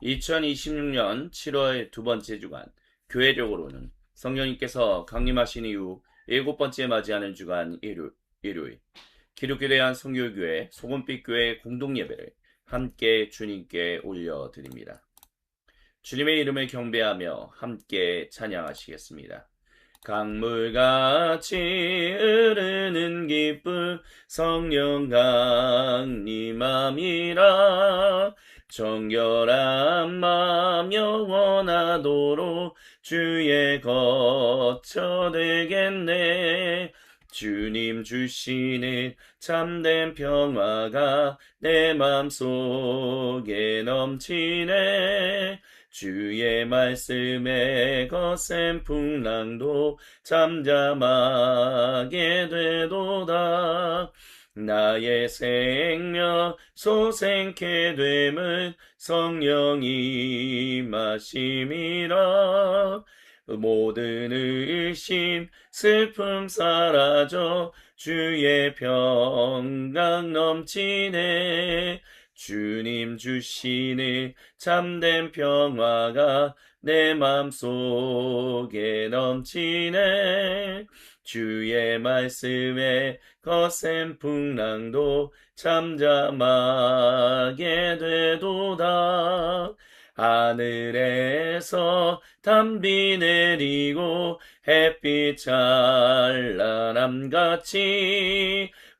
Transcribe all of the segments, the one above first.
2026년 7월 두 번째 주간, 교회적으로는 성령님께서 강림하신 이후 일곱 번째 맞이하는 주간 일요일, 기독교에 대한 성교교회 소금빛교회 공동예배를 함께 주님께 올려드립니다. 주님의 이름을 경배하며 함께 찬양하시겠습니다. 강물같이 흐르는 기쁨 성령 강림함이라. 정결한 맘 영원하도록 주의 거처 되겠네. 주님 주시는 참된 평화가 내 맘속에 넘치네. 주의 말씀에 거센 풍랑도 잠잠하게 되도다. 나의 생명 소생케 됨은 성령이 마심이라. 모든 의심 슬픔 사라져 주의 평강 넘치네. 주님 주시는 참된 평화가 내 맘속에 넘치네. 주의 말씀에 거센 풍랑도 잠잠하게 되도다. 하늘에서 담비 내리고 햇빛 찬란함같이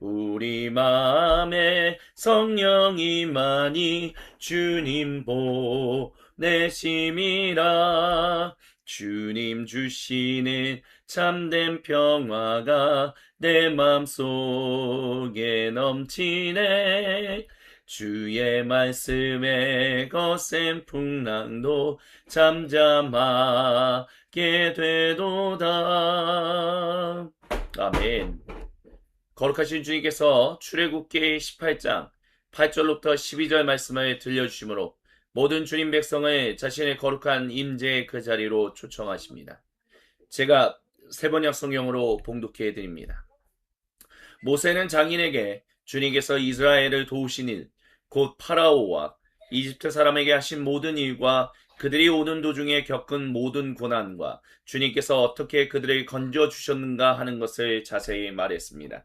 우리 맘에 성령이 많이 주님 보내심이라. 주님 주시는 참된 평화가 내 맘속에 넘치네. 주의 말씀에 거센 풍랑도 잠잠하게 되도다. 아멘. 거룩하신 주님께서 출애굽기 18장 8절로부터 12절 말씀을 들려주시므로 모든 주님 백성을 자신의 거룩한 임재의 그 자리로 초청하십니다. 제가 세번역 성경으로 봉독해 드립니다. 모세는 장인에게 주님께서 이스라엘을 도우신 일, 곧 파라오와 이집트 사람에게 하신 모든 일과 그들이 오는 도중에 겪은 모든 고난과 주님께서 어떻게 그들을 건져주셨는가 하는 것을 자세히 말했습니다.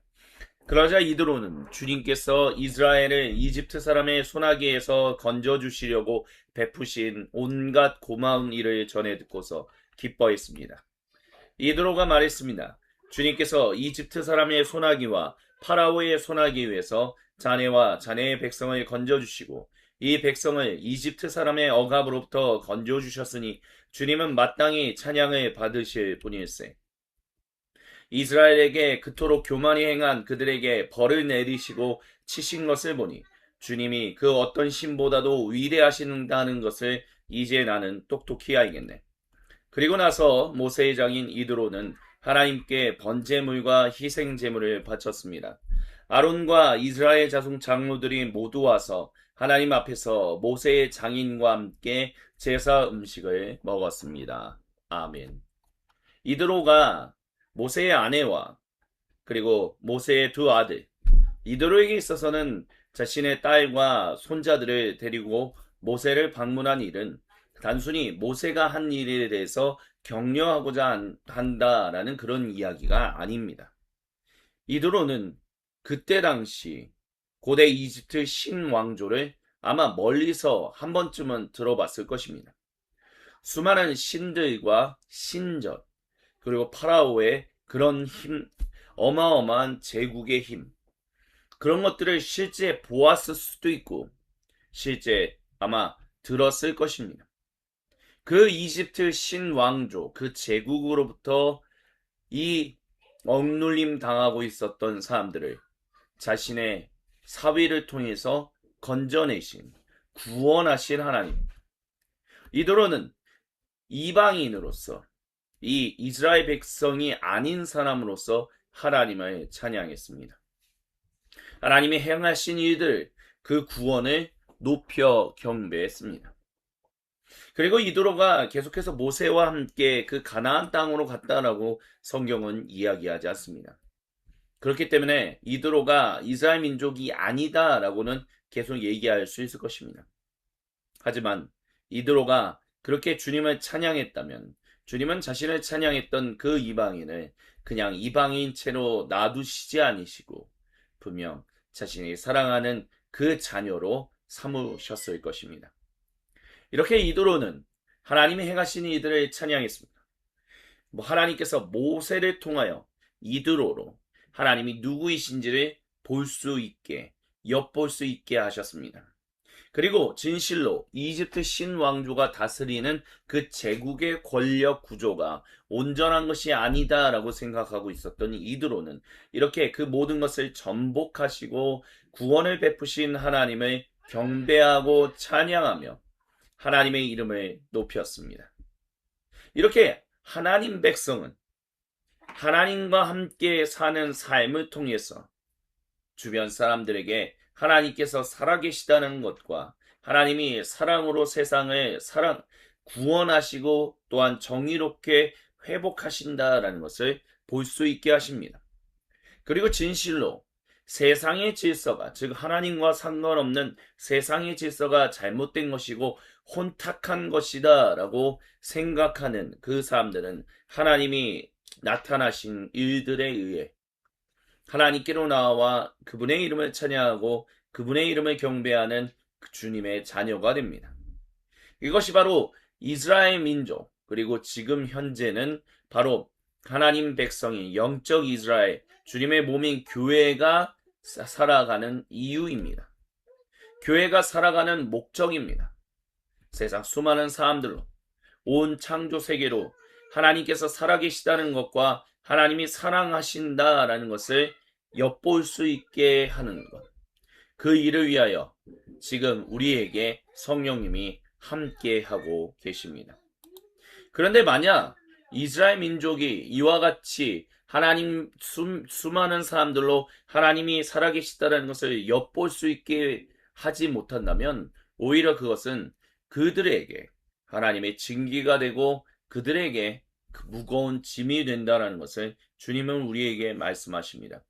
그러자 이드로는 주님께서 이스라엘을 이집트 사람의 손아귀에서 건져주시려고 베푸신 온갖 고마운 일을 전해 듣고서 기뻐했습니다. 이드로가 말했습니다. 주님께서 이집트 사람의 손아귀와 파라오의 손아귀에서 자네와 자네의 백성을 건져주시고 이 백성을 이집트 사람의 억압으로부터 건져주셨으니 주님은 마땅히 찬양을 받으실 분일세. 이스라엘에게 그토록 교만히 행한 그들에게 벌을 내리시고 치신 것을 보니 주님이 그 어떤 신보다도 위대하신다는 것을 이제 나는 똑똑히 알겠네. 그리고 나서 모세의 장인 이드로는 하나님께 번제물과 희생제물을 바쳤습니다. 아론과 이스라엘 자손 장로들이 모두 와서 하나님 앞에서 모세의 장인과 함께 제사 음식을 먹었습니다. 아멘. 이드로가 모세의 아내와 그리고 모세의 두 아들, 이드로에게 있어서는 자신의 딸과 손자들을 데리고 모세를 방문한 일은 단순히 모세가 한 일에 대해서 격려하고자 한다라는 그런 이야기가 아닙니다. 이드로는 그때 당시 고대 이집트 신왕조를 아마 멀리서 한 번쯤은 들어봤을 것입니다. 수많은 신들과 신전, 그리고 파라오의 그런 힘, 어마어마한 제국의 힘, 그런 것들을 실제 보았을 수도 있고 실제 아마 들었을 것입니다. 그 이집트 신왕조, 그 제국으로부터 이 억눌림 당하고 있었던 사람들을 자신의 사위를 통해서 건져내신, 구원하신 하나님. 이도로는 이방인으로서 이 이스라엘 백성이 아닌 사람으로서 하나님을 찬양했습니다. 하나님이 행하신 일들, 그 구원을 높여 경배했습니다. 그리고 이도로가 계속해서 모세와 함께 그 가나안 땅으로 갔다라고 성경은 이야기하지 않습니다. 그렇기 때문에 이도로가 이스라엘 민족이 아니다라고는 계속 얘기할 수 있을 것입니다. 하지만 이드로가 그렇게 주님을 찬양했다면 주님은 자신을 찬양했던 그 이방인을 그냥 이방인 채로 놔두시지 않으시고 분명 자신이 사랑하는 그 자녀로 삼으셨을 것입니다. 이렇게 이드로는 하나님이 행하신 이들을 찬양했습니다. 하나님께서 모세를 통하여 이드로로 하나님이 누구이신지를 볼 수 있게, 엿볼 수 있게 하셨습니다. 그리고 진실로 이집트 신왕조가 다스리는 그 제국의 권력 구조가 온전한 것이 아니다라고 생각하고 있었던 이드로는 이렇게 그 모든 것을 전복하시고 구원을 베푸신 하나님을 경배하고 찬양하며 하나님의 이름을 높였습니다. 이렇게 하나님 백성은 하나님과 함께 사는 삶을 통해서 주변 사람들에게 하나님께서 살아계시다는 것과 하나님이 사랑으로 세상을 구원하시고 또한 정의롭게 회복하신다라는 것을 볼 수 있게 하십니다. 그리고 진실로 세상의 질서가, 즉 하나님과 상관없는 세상의 질서가 잘못된 것이고 혼탁한 것이다 라고 생각하는 그 사람들은 하나님이 나타나신 일들에 의해 하나님께로 나와 그분의 이름을 찬양하고 그분의 이름을 경배하는 주님의 자녀가 됩니다. 이것이 바로 이스라엘 민족, 그리고 지금 현재는 바로 하나님 백성이 영적 이스라엘, 주님의 몸인 교회가 살아가는 이유입니다. 교회가 살아가는 목적입니다. 세상 수많은 사람들로 온 창조 세계로 하나님께서 살아계시다는 것과 하나님이 사랑하신다라는 것을 엿볼 수 있게 하는 것. 그 일을 위하여 지금 우리에게 성령님이 함께하고 계십니다. 그런데 만약 이스라엘 민족이 이와 같이 하나님 수많은 사람들로 하나님이 살아계시다는 것을 엿볼 수 있게 하지 못한다면 오히려 그것은 그들에게 하나님의 징계가 되고 그들에게 무거운 짐이 된다는 것을 주님은 우리에게 말씀하십니다.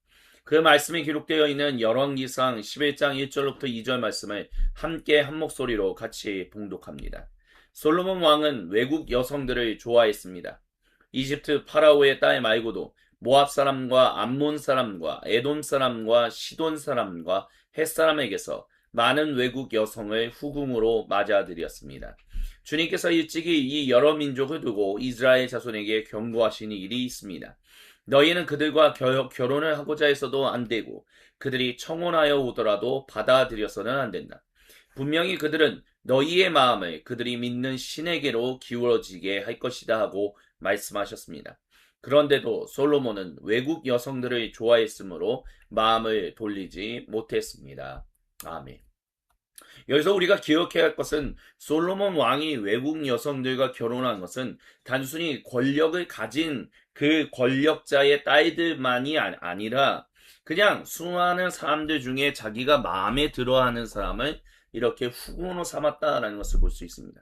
그 말씀이 기록되어 있는 열왕기상 11장 1절부터 2절 말씀을 함께 한 목소리로 같이 봉독합니다. 솔로몬 왕은 외국 여성들을 좋아했습니다. 이집트 파라오의 딸 말고도 모압 사람과 암몬 사람과 에돔 사람과 시돈 사람과 헷 사람에게서 많은 외국 여성을 후궁으로 맞아들였습니다. 주님께서 일찍이 이 여러 민족을 두고 이스라엘 자손에게 경고하신 일이 있습니다. 너희는 그들과 결혼을 하고자 해서도 안 되고 그들이 청혼하여 오더라도 받아들여서는 안 된다. 분명히 그들은 너희의 마음을 그들이 믿는 신에게로 기울어지게 할 것이다 하고 말씀하셨습니다. 그런데도 솔로몬은 외국 여성들을 좋아했으므로 마음을 돌리지 못했습니다. 아멘. 여기서 우리가 기억해야 할 것은 솔로몬 왕이 외국 여성들과 결혼한 것은 단순히 권력을 가진 그 권력자의 딸들만이 아니라 그냥 수많은 사람들 중에 자기가 마음에 들어하는 사람을 이렇게 후궁으로 삼았다라는 것을 볼 수 있습니다.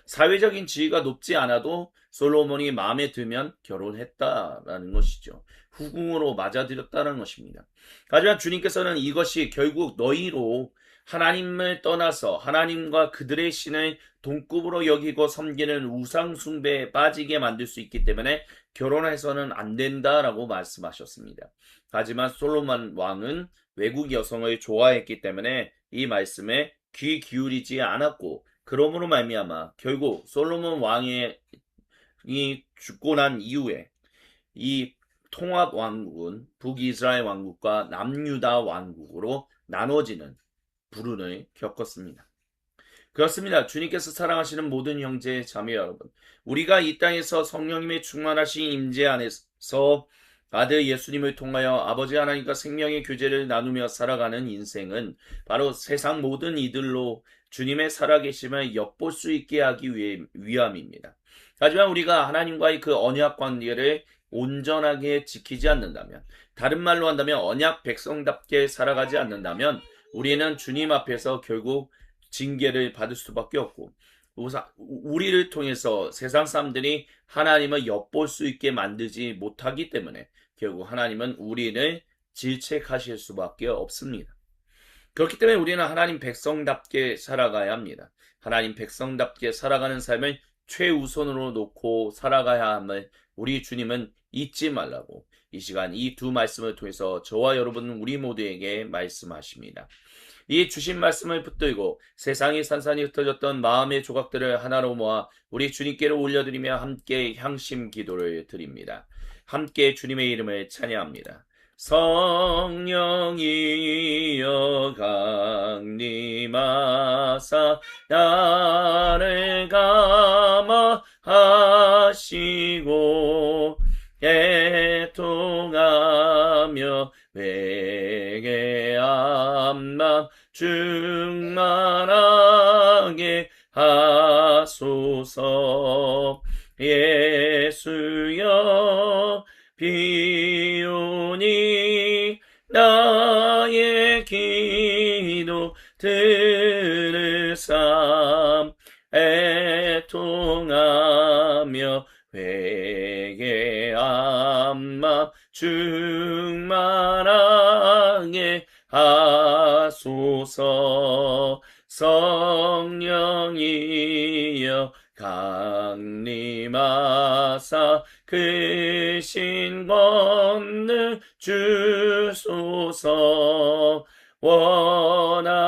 사회적인 지위가 높지 않아도 솔로몬이 마음에 들면 결혼했다라는 것이죠. 후궁으로 맞아들였다는 것입니다. 하지만 주님께서는 이것이 결국 너희로 하나님을 떠나서 하나님과 그들의 신을 동급으로 여기고 섬기는 우상 숭배에 빠지게 만들 수 있기 때문에 결혼해서는 안 된다라고 말씀하셨습니다. 하지만 솔로몬 왕은 외국 여성을 좋아했기 때문에 이 말씀에 귀 기울이지 않았고 그러므로 말미암아 결국 솔로몬 왕이 죽고 난 이후에 이 통합 왕국은 북이스라엘 왕국과 남유다 왕국으로 나눠지는 불운을 겪었습니다. 그렇습니다. 주님께서 사랑하시는 모든 형제 자매 여러분, 우리가 이 땅에서 성령님의 충만하신 임재 안에서 아들 예수님을 통하여 아버지 하나님과 생명의 교제를 나누며 살아가는 인생은 바로 세상 모든 이들로 주님의 살아계심을 엿볼 수 있게 하기 위함입니다. 하지만 우리가 하나님과의 그 언약 관계를 온전하게 지키지 않는다면, 다른 말로 한다면 언약 백성답게 살아가지 않는다면 우리는 주님 앞에서 결국 징계를 받을 수밖에 없고 우리를 통해서 세상 사람들이 하나님을 엿볼 수 있게 만들지 못하기 때문에 결국 하나님은 우리를 질책하실 수밖에 없습니다. 그렇기 때문에 우리는 하나님 백성답게 살아가야 합니다. 하나님 백성답게 살아가는 삶을 최우선으로 놓고 살아가야 함을 우리 주님은 잊지 말라고 이 시간 이 두 말씀을 통해서 저와 여러분 우리 모두에게 말씀하십니다. 이 주신 말씀을 붙들고 세상이 산산이 흩어졌던 마음의 조각들을 하나로 모아 우리 주님께로 올려드리며 함께 향심 기도를 드립니다. 함께 주님의 이름을 찬양합니다. 성령이여 강림하사 나를 감화하시고 애통하며 회개한 맘 충만하게 하소서. 예수여 비오니 나의 기도 들으삼. 애통하며 회개한 맘 충만하게 하소서. 성령이여 강림하사 그 신 권능 주소서. 원하옵니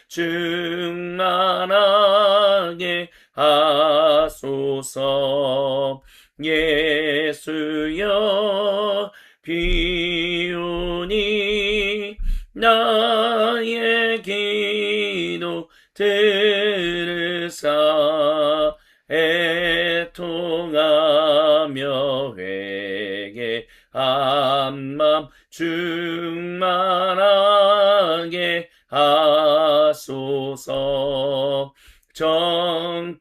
충만하게 하소서. 예수여 비오니 나의 기도 들으사. 애통하며 회개한 맘 충만하게 하소서. 정케하고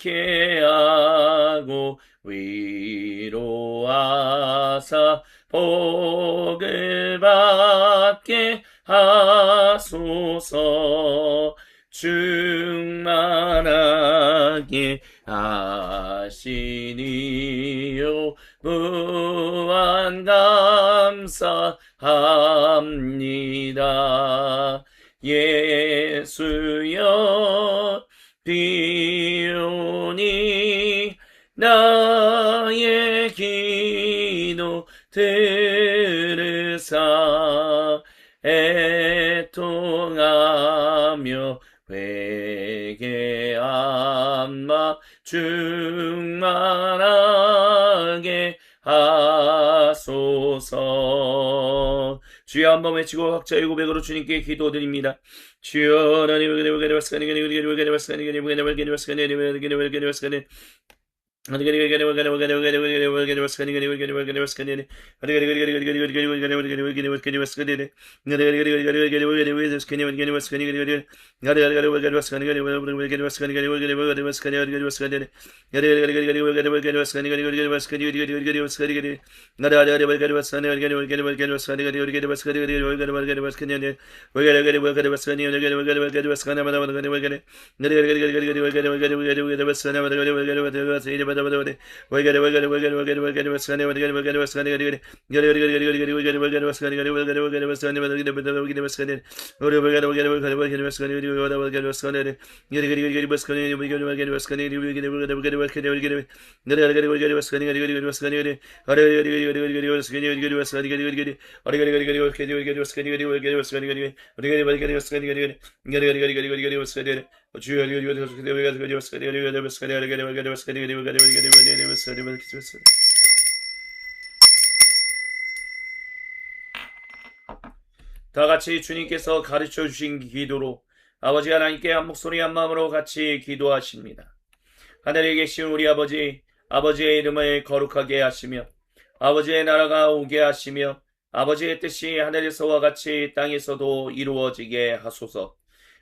위로하사 복을 받게 하소서. 충만하게 하시니요 무한 감사합니다. 예수여 비오니 나의 기도 들으사. 애통하며 회개한 맘 충만하게 하소서. 주여 한번 외치고 각자의 고백으로 주님께 기도드립니다. 주여 다 같이 주님께서 가르쳐 주신 기도로 아버지 하나님께 한 목소리 한 마음으로 같이 기도하십니다. 하늘에 계신 우리 아버지, 아버지의 이름을 거룩하게 하시며 아버지의 나라가 오게 하시며 아버지의 뜻이 하늘에서와 같이 땅에서도 이루어지게 하소서.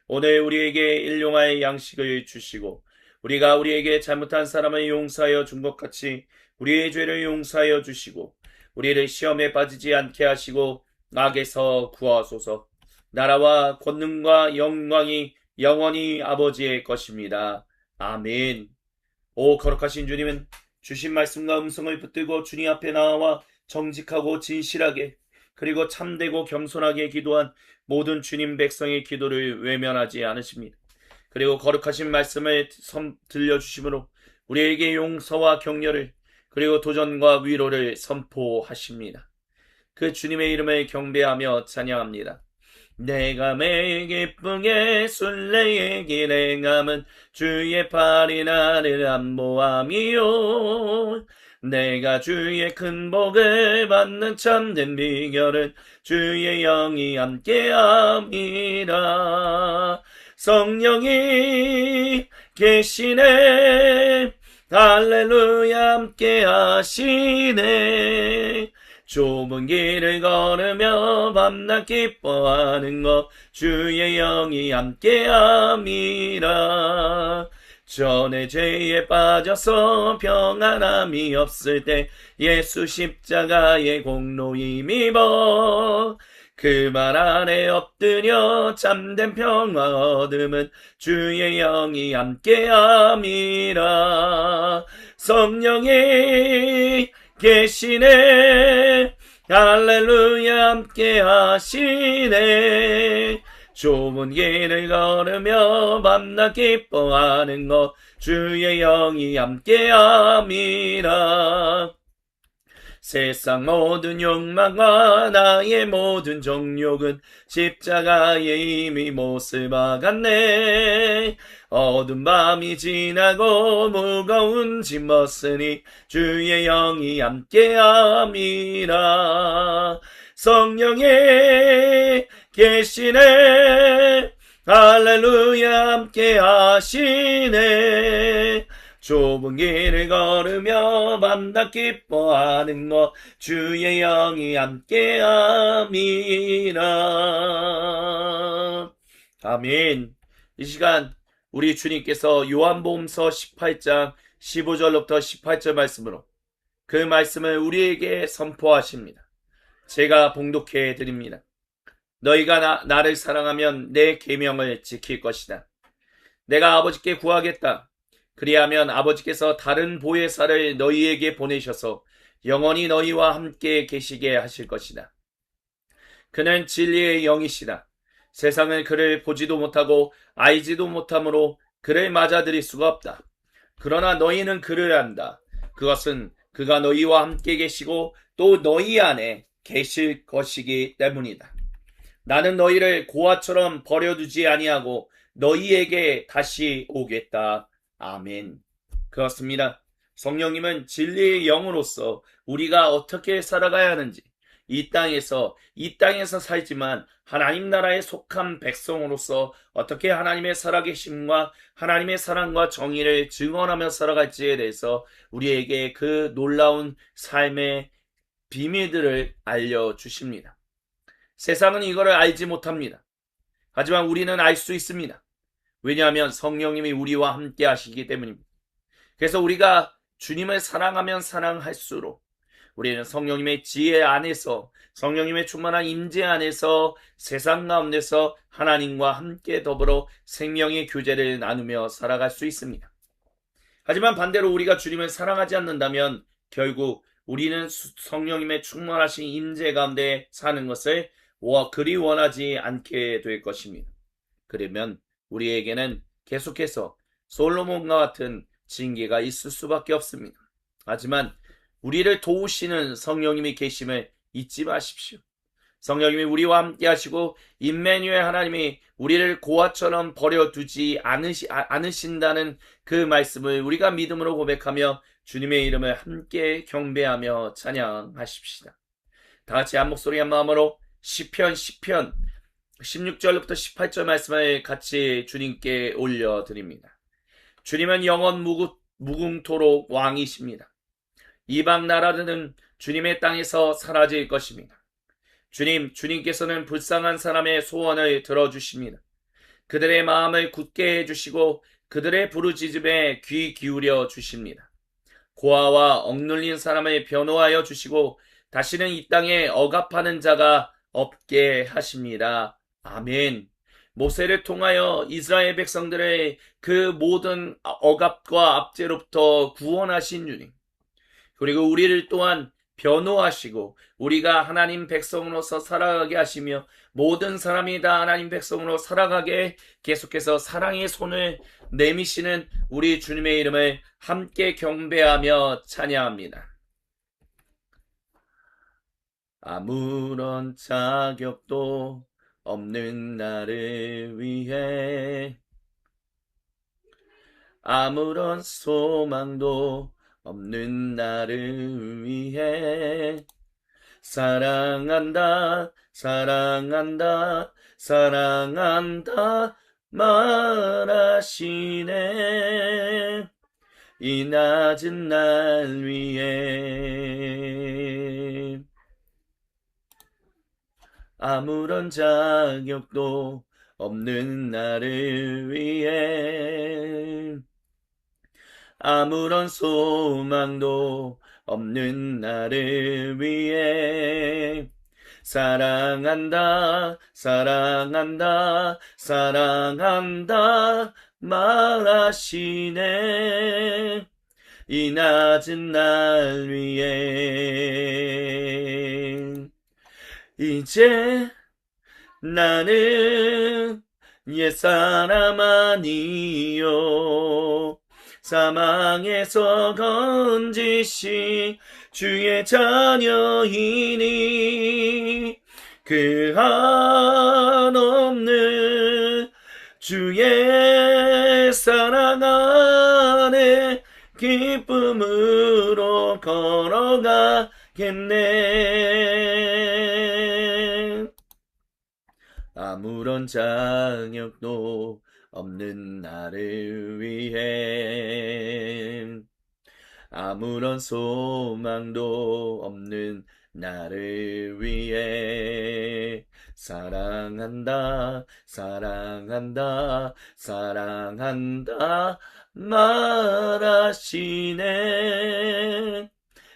오늘 우리에게 일용할 양식을 주시고 우리가 우리에게 잘못한 사람을 용서하여 준 것 같이 우리의 죄를 용서하여 주시고 우리를 시험에 빠지지 않게 하시고 악에서 구하소서. 나라와 권능과 영광이 영원히 아버지의 것입니다. 아멘. 오 거룩하신 주님은 주신 말씀과 음성을 붙들고 주님 앞에 나와 정직하고 진실하게 그리고 참되고 겸손하게 기도한 모든 주님 백성의 기도를 외면하지 않으십니다. 그리고 거룩하신 말씀을 들려주심으로 우리에게 용서와 격려를 그리고 도전과 위로를 선포하십니다. 그 주님의 이름을 경배하며 찬양합니다. 내가 매일 기쁘게 순례의 길에 감은 주의 팔이 나를 안보함이요. 내가 주의 큰 복을 받는 참된 비결은 주의 영이 함께함이라. 성령이 계시네. 할렐루야 함께 하시네. 좁은 길을 걸으며 밤낮 기뻐하는 것 주의 영이 함께함이라. 전에 죄에 빠져서 평안함이 없을 때 예수 십자가의 공로 힘입어 그 말 아래 엎드려 참된 평화 얻음은 주의 영이 함께함이라. 성령이 계시네. 할렐루야 함께 하시네. 좁은 길을 걸으며 밤낮 기뻐하는 것 주의 영이 함께함이라. 세상 모든 욕망과 나의 모든 정욕은 십자가에 이미 못을 박았네. 어두운 밤이 지나고 무거운 짐 벗으니 주의 영이 함께함이라. 성령이 계시네. 할렐루야 함께 하시네. 좁은 길을 걸으며 밤낮 기뻐하는 것 주의 영이 함께함이라. 아멘. 이 시간 우리 주님께서 요한복음서 18장 15절부터 18절 말씀으로 그 말씀을 우리에게 선포하십니다. 제가 봉독해 드립니다. 너희가 나를 사랑하면 내 계명을 지킬 것이다. 내가 아버지께 구하겠다. 그리하면 아버지께서 다른 보혜사를 너희에게 보내셔서 영원히 너희와 함께 계시게 하실 것이다. 그는 진리의 영이시다. 세상은 그를 보지도 못하고 알지도 못하므로 그를 맞아들일 수가 없다. 그러나 너희는 그를 안다. 그것은 그가 너희와 함께 계시고 또 너희 안에 계실 것이기 때문이다. 나는 너희를 고아처럼 버려두지 아니하고 너희에게 다시 오겠다. 아멘. 그렇습니다. 성령님은 진리의 영으로서 우리가 어떻게 살아가야 하는지 이 땅에서 살지만 하나님 나라에 속한 백성으로서 어떻게 하나님의 살아계심과 하나님의 사랑과 정의를 증언하며 살아갈지에 대해서 우리에게 그 놀라운 삶의 비밀들을 알려주십니다. 세상은 이거를 알지 못합니다. 하지만 우리는 알 수 있습니다. 왜냐하면 성령님이 우리와 함께 하시기 때문입니다. 그래서 우리가 주님을 사랑하면 사랑할수록 우리는 성령님의 지혜 안에서 성령님의 충만한 임재 안에서 세상 가운데서 하나님과 함께 더불어 생명의 교제를 나누며 살아갈 수 있습니다. 하지만 반대로 우리가 주님을 사랑하지 않는다면 결국 우리는 성령님의 충만하신 임재 가운데 사는 것을 그리 원하지 않게 될 것입니다. 그러면 우리에게는 계속해서 솔로몬과 같은 징계가 있을 수밖에 없습니다. 하지만 우리를 도우시는 성령님이 계심을 잊지 마십시오. 성령님이 우리와 함께 하시고 임마누엘 하나님이 우리를 고아처럼 버려두지 않으신다는 그 말씀을 우리가 믿음으로 고백하며 주님의 이름을 함께 경배하며 찬양하십시다. 다 같이 한 목소리 한 마음으로 시편 16절부터 18절 말씀을 같이 주님께 올려드립니다. 주님은 영원 무궁토록 왕이십니다. 이방 나라들은 주님의 땅에서 사라질 것입니다. 주님께서는 불쌍한 사람의 소원을 들어주십니다. 그들의 마음을 굳게 해주시고 그들의 부르짖음에 귀 기울여 주십니다. 고아와 억눌린 사람을 변호하여 주시고 다시는 이 땅에 억압하는 자가 없게 하십니다. 아멘. 모세를 통하여 이스라엘 백성들의 그 모든 억압과 압제로부터 구원하신 주님, 그리고 우리를 또한 변호하시고 우리가 하나님 백성으로서 살아가게 하시며 모든 사람이 다 하나님 백성으로 살아가게 계속해서 사랑의 손을 내미시는 우리 주님의 이름을 함께 경배하며 찬양합니다. 아무런 자격도 없는 나를 위해 아무런 소망도 없는 나를 위해 사랑한다 사랑한다 사랑한다 말하시네 이 낮은 날 위해 아무런 자격도 없는 나를 위해 아무런 소망도 없는 나를 위해 사랑한다 사랑한다 사랑한다 말하시네 이 낮은 날 위해 이제 나는 옛사람 아니요 사망에서 건지신 주의 자녀이니 그 한없는 주의 사랑 안에 기쁨으로 걸어가겠네 아무런 자격도 없는 나를 위해 아무런 소망도 없는 나를 위해 사랑한다 사랑한다 사랑한다 말하시네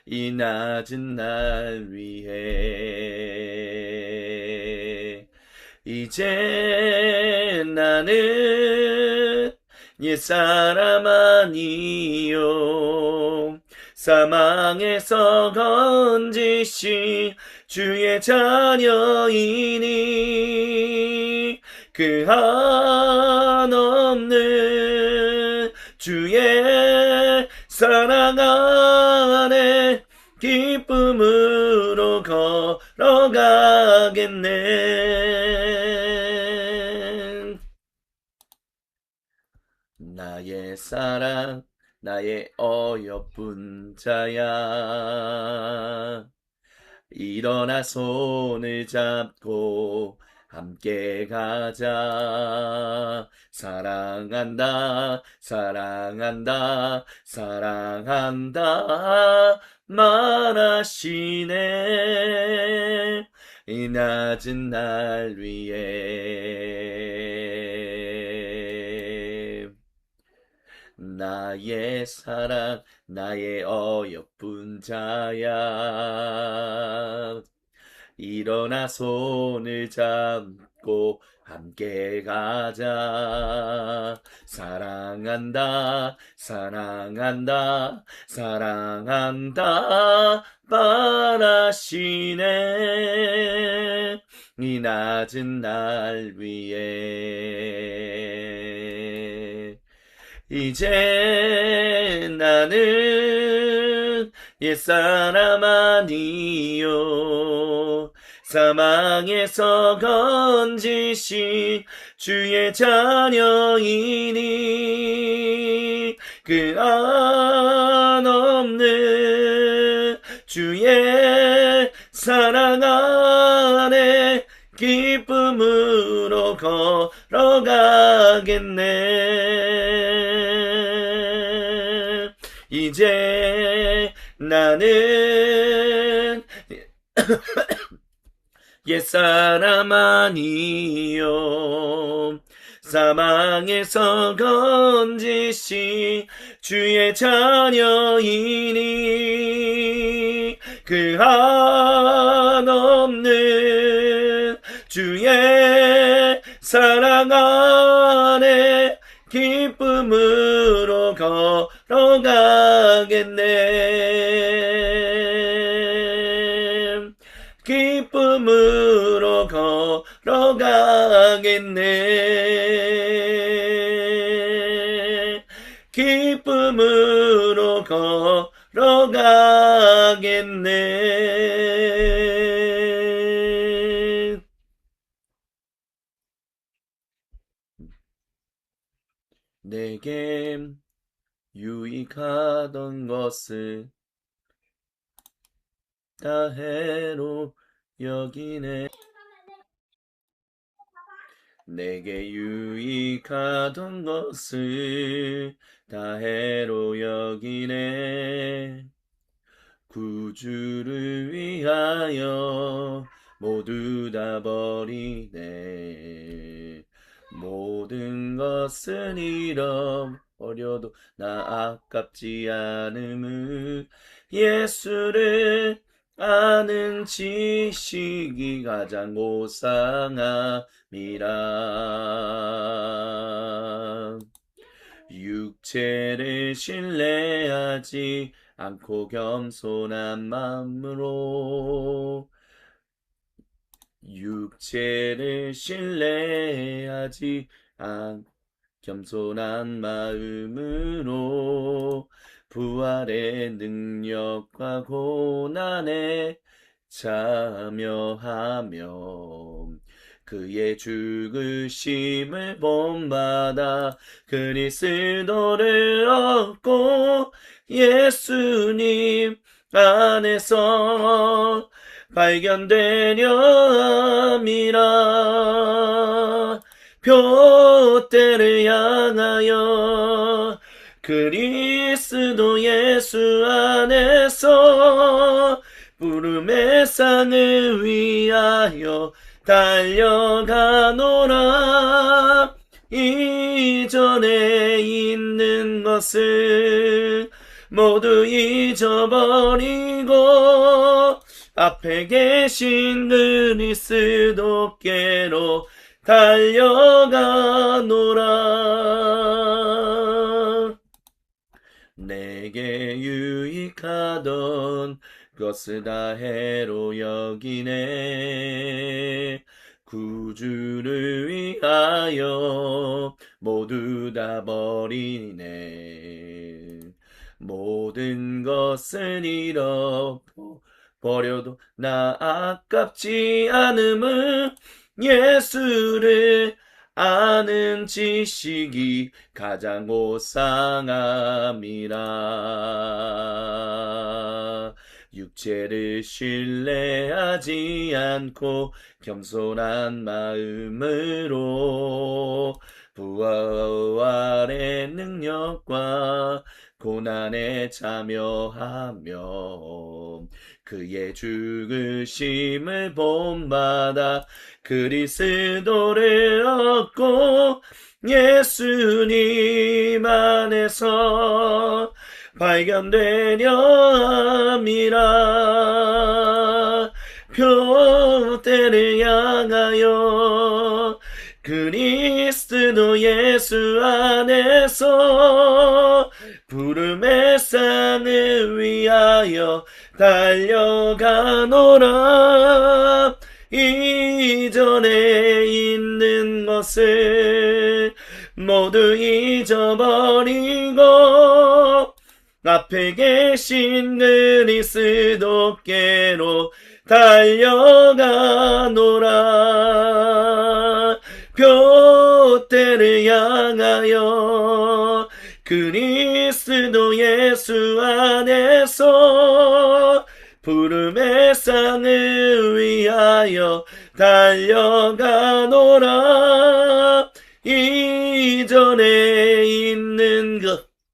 이 낮은 날 위해 이제 나는 옛사람 아니요 사망에서 건지신 주의 자녀이니 그 한없는 주의 사랑 안에 기쁨으로 걸어가겠네 나의 사랑 나의 어여쁜 자야 일어나 손을 잡고 함께 가자 사랑한다 사랑한다 사랑한다 말하시네 이 낮은 날 위해 나의 사랑 나의 어여쁜 자야 일어나 손을 잡고 함께 가자 사랑한다 사랑한다 사랑한다 말하시네 이 낮은 날 위해 이제 나는 옛사람 아니요 사망에서 건지신 주의 자녀이니 그 한없는 주의 사랑 안에 기쁨으로 걸어가겠네 이제 나는 옛사람 아니요 사망에서 건지신 주의 자녀이니 그 한없는 주의 사랑 안에 기쁨으로 걸어가겠네 걸어가겠네. 기쁨으로 걸어가겠네. 내게 유익하던 것을 다 해로 여기네. 내게 유익하던 것을 다 해로 여기네. 구주를 위하여 모두 다 버리네. 모든 것은 잃어버려도 나 아깝지 않음을 예수를 아는 지식이 가장 고상함이라. 육체를 신뢰하지 않고 겸손한 마음으로 육체를 신뢰하지 않고 겸손한 마음으로 부활의 능력과 고난에 참여하며 그의 죽으심을 본받아 그리스도를 얻고 예수님 안에서 발견되려 함이라. 표대를 향하여 그리스도 예수 안에서 부름의 상을 위하여 달려가노라. 이전에 있는 것을 모두 잊어버리고 앞에 계신 그리스도께로 달려가노라. 내게 유익하던 것을 다 해로 여기네. 구주를 위하여 모두 다 버리네. 모든 것을 잃어버려도 나 아깝지 않음을 예수를 아는 지식이 가장 고상함이라. 육체를 신뢰하지 않고 겸손한 마음으로 부활의 능력과 고난에 참여하며 그의 죽으심을 본받아 그리스도를 얻고 예수님 안에서 발견되려 함이라. 표대를 향하여 그리스도 예수 안에서 부름의 상을 위하여 달려가노라. 이전에 있는 것을 모두 잊어버리고 앞에 계신 그리스도께로 달려가노라. 표대를 향하여 그리스도 예수 안에서 부름의 상을 위하여 달려가노라. 이전에 있는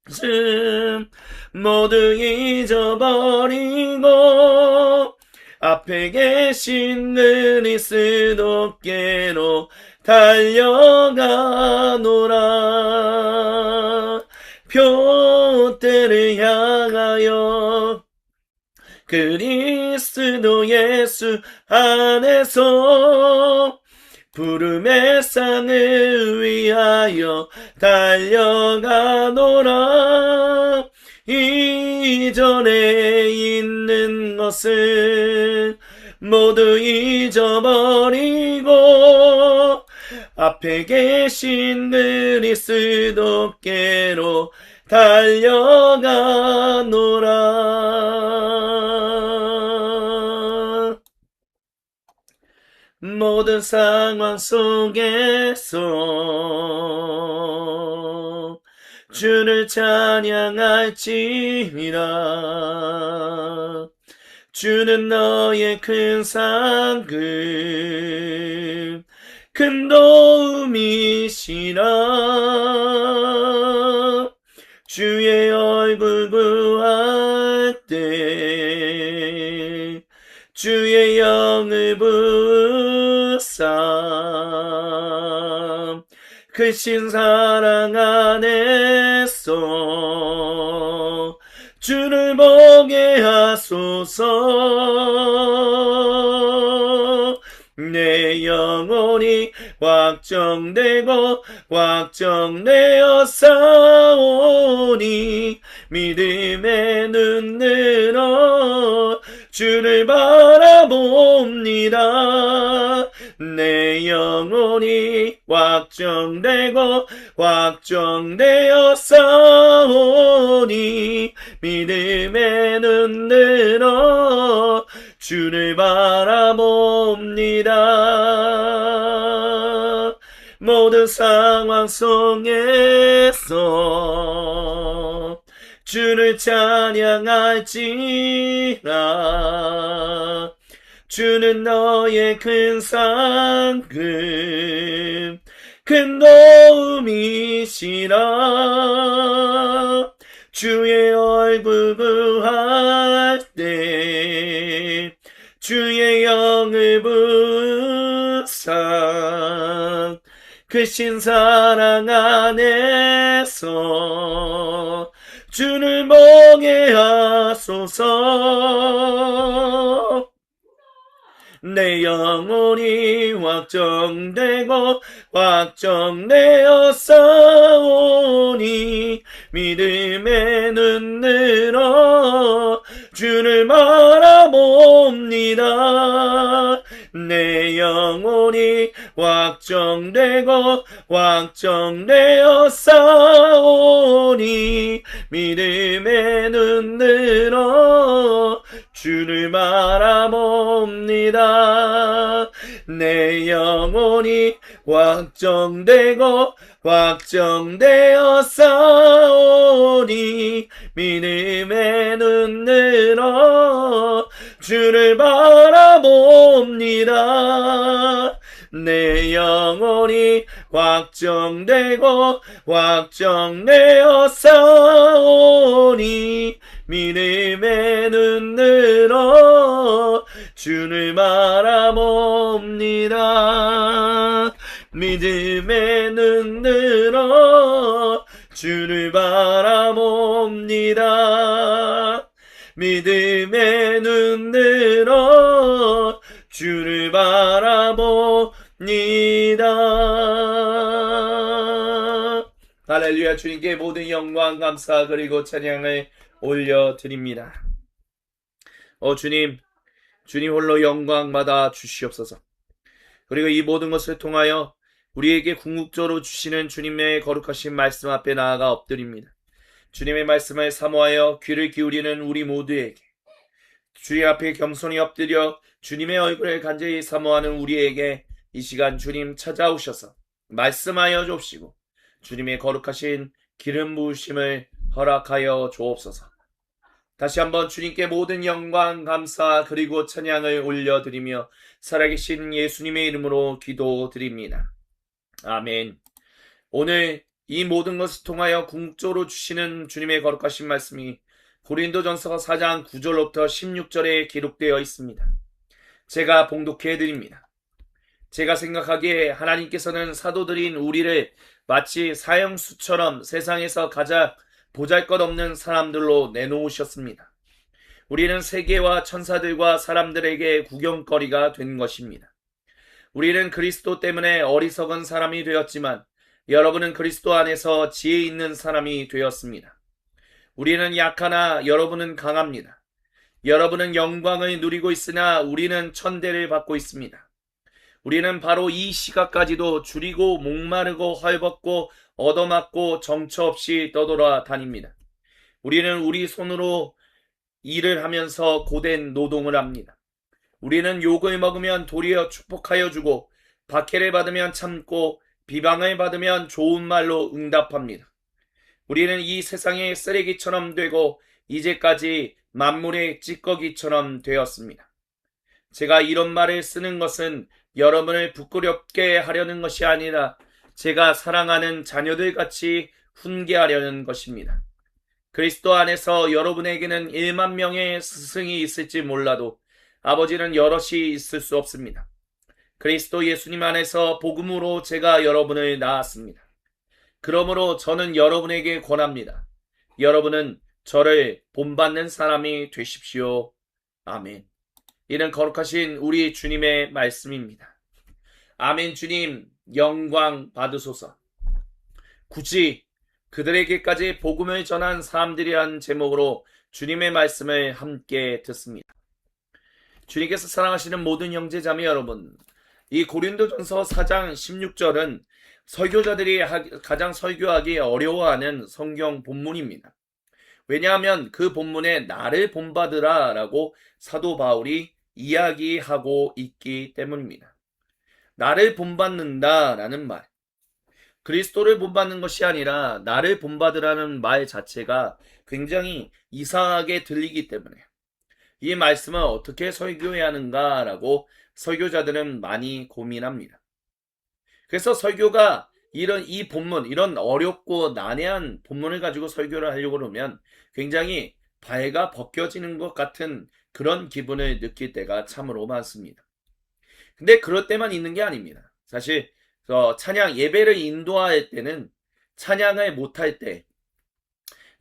것은 모두 잊어버리고 앞에 계신 그리스도께로 달려가노라. 표대를 향하여 그리스도 예수 안에서 부름의 상을 위하여 달려가노라. 이전에 있는 것을 모두 잊어버리고 앞에 계신 그리스도께로 달려가노라. 모든 상황 속에서 주를 찬양할지니라. 주는 너의 큰 상급 큰 도움이시라. 주의 얼굴 구할 때 주의 영을 부사 크신 사랑 안에서 주를 보게 하소서. 내 영혼이 확정되고 확정되어 싸우니 믿음의 눈 들어 주를 바라봅니다. 내 영혼이 확정되고 확정되어 싸우니 믿음의 눈 들어 주를 바라봅니다. 모든 상황 속에서 주를 찬양할지라. 주는 너의 큰 상급 큰 도움이시라. 주의 얼굴 구할 때 주의 영을 부사 크신 사랑 안에서 주를 보게 하소서. 내 영혼이 확정되고 확정되어 싸우니 믿음의 눈 들어 주를 바라봅니다. 내 영혼이 확정되고 확정되어 싸우니 믿음의 눈 들어 주를 바라봅니다. 내 영혼이 확정되고 확정되어 싸우니 믿음의 눈 들어 주를 바라봅니다. 내 영혼이 확정되고 확정되어 싸우니 믿음의 눈 들어 주를 바라봅니다. 믿음의 눈 들어 주를 바라봅니다. 믿음의 눈 들어 주를 바라봅니다. 할렐루야. 주님께 모든 영광 감사 그리고 찬양을 올려드립니다. 주님 홀로 영광 받아 주시옵소서. 그리고 이 모든 것을 통하여 우리에게 궁극적으로 주시는 주님의 거룩하신 말씀 앞에 나아가 엎드립니다. 주님의 말씀을 사모하여 귀를 기울이는 우리 모두에게 주님 앞에 겸손히 엎드려 주님의 얼굴을 간절히 사모하는 우리에게 이 시간 주님 찾아오셔서 말씀하여 주옵시고 주님의 거룩하신 기름 부으심을 허락하여 주옵소서. 다시 한번 주님께 모든 영광 감사 그리고 찬양을 올려드리며 살아계신 예수님의 이름으로 기도드립니다. 아멘. 오늘 이 모든 것을 통하여 궁극적으로 주시는 주님의 거룩하신 말씀이 고린도전서 4장 9절로부터 16절에 기록되어 있습니다. 제가 봉독해드립니다. 제가 생각하기에 하나님께서는 사도들인 우리를 마치 사형수처럼 세상에서 가장 보잘것없는 사람들로 내놓으셨습니다. 우리는 세계와 천사들과 사람들에게 구경거리가 된 것입니다. 우리는 그리스도 때문에 어리석은 사람이 되었지만 여러분은 그리스도 안에서 지혜 있는 사람이 되었습니다. 우리는 약하나 여러분은 강합니다. 여러분은 영광을 누리고 있으나 우리는 천대를 받고 있습니다. 우리는 바로 이 시각까지도 줄이고 목마르고 헐벗고 얻어맞고 정처 없이 떠돌아 다닙니다. 우리는 우리 손으로 일을 하면서 고된 노동을 합니다. 우리는 욕을 먹으면 도리어 축복하여 주고 박해를 받으면 참고 비방을 받으면 좋은 말로 응답합니다. 우리는 이 세상의 쓰레기처럼 되고 이제까지 만물의 찌꺼기처럼 되었습니다. 제가 이런 말을 쓰는 것은 여러분을 부끄럽게 하려는 것이 아니라 제가 사랑하는 자녀들 같이 훈계하려는 것입니다. 그리스도 안에서 여러분에게는 1만 명의 스승이 있을지 몰라도 아버지는 여럿이 있을 수 없습니다. 그리스도 예수님 안에서 복음으로 제가 여러분을 낳았습니다. 그러므로 저는 여러분에게 권합니다. 여러분은 저를 본받는 사람이 되십시오. 아멘. 이는 거룩하신 우리 주님의 말씀입니다. 아멘. 주님 영광 받으소서. 굳이 그들에게까지 복음을 전한 사람들이란 제목으로 주님의 말씀을 함께 듣습니다. 주님께서 사랑하시는 모든 형제자매 여러분, 이 고린도전서 4장 16절은 설교자들이 가장 설교하기 어려워하는 성경 본문입니다. 왜냐하면 그 본문에 나를 본받으라 라고 사도 바울이 이야기하고 있기 때문입니다. 나를 본받는다 라는 말, 그리스도를 본받는 것이 아니라 나를 본받으라는 말 자체가 굉장히 이상하게 들리기 때문에 이 말씀을 어떻게 설교해야 하는가라고 설교자들은 많이 고민합니다. 그래서 설교가 이 본문, 이런 어렵고 난해한 본문을 가지고 설교를 하려고 그러면 굉장히 발가 벗겨지는 것 같은 그런 기분을 느낄 때가 참으로 많습니다. 근데 그럴 때만 있는 게 아닙니다. 사실 찬양 예배를 인도할 때는 찬양을 못할 때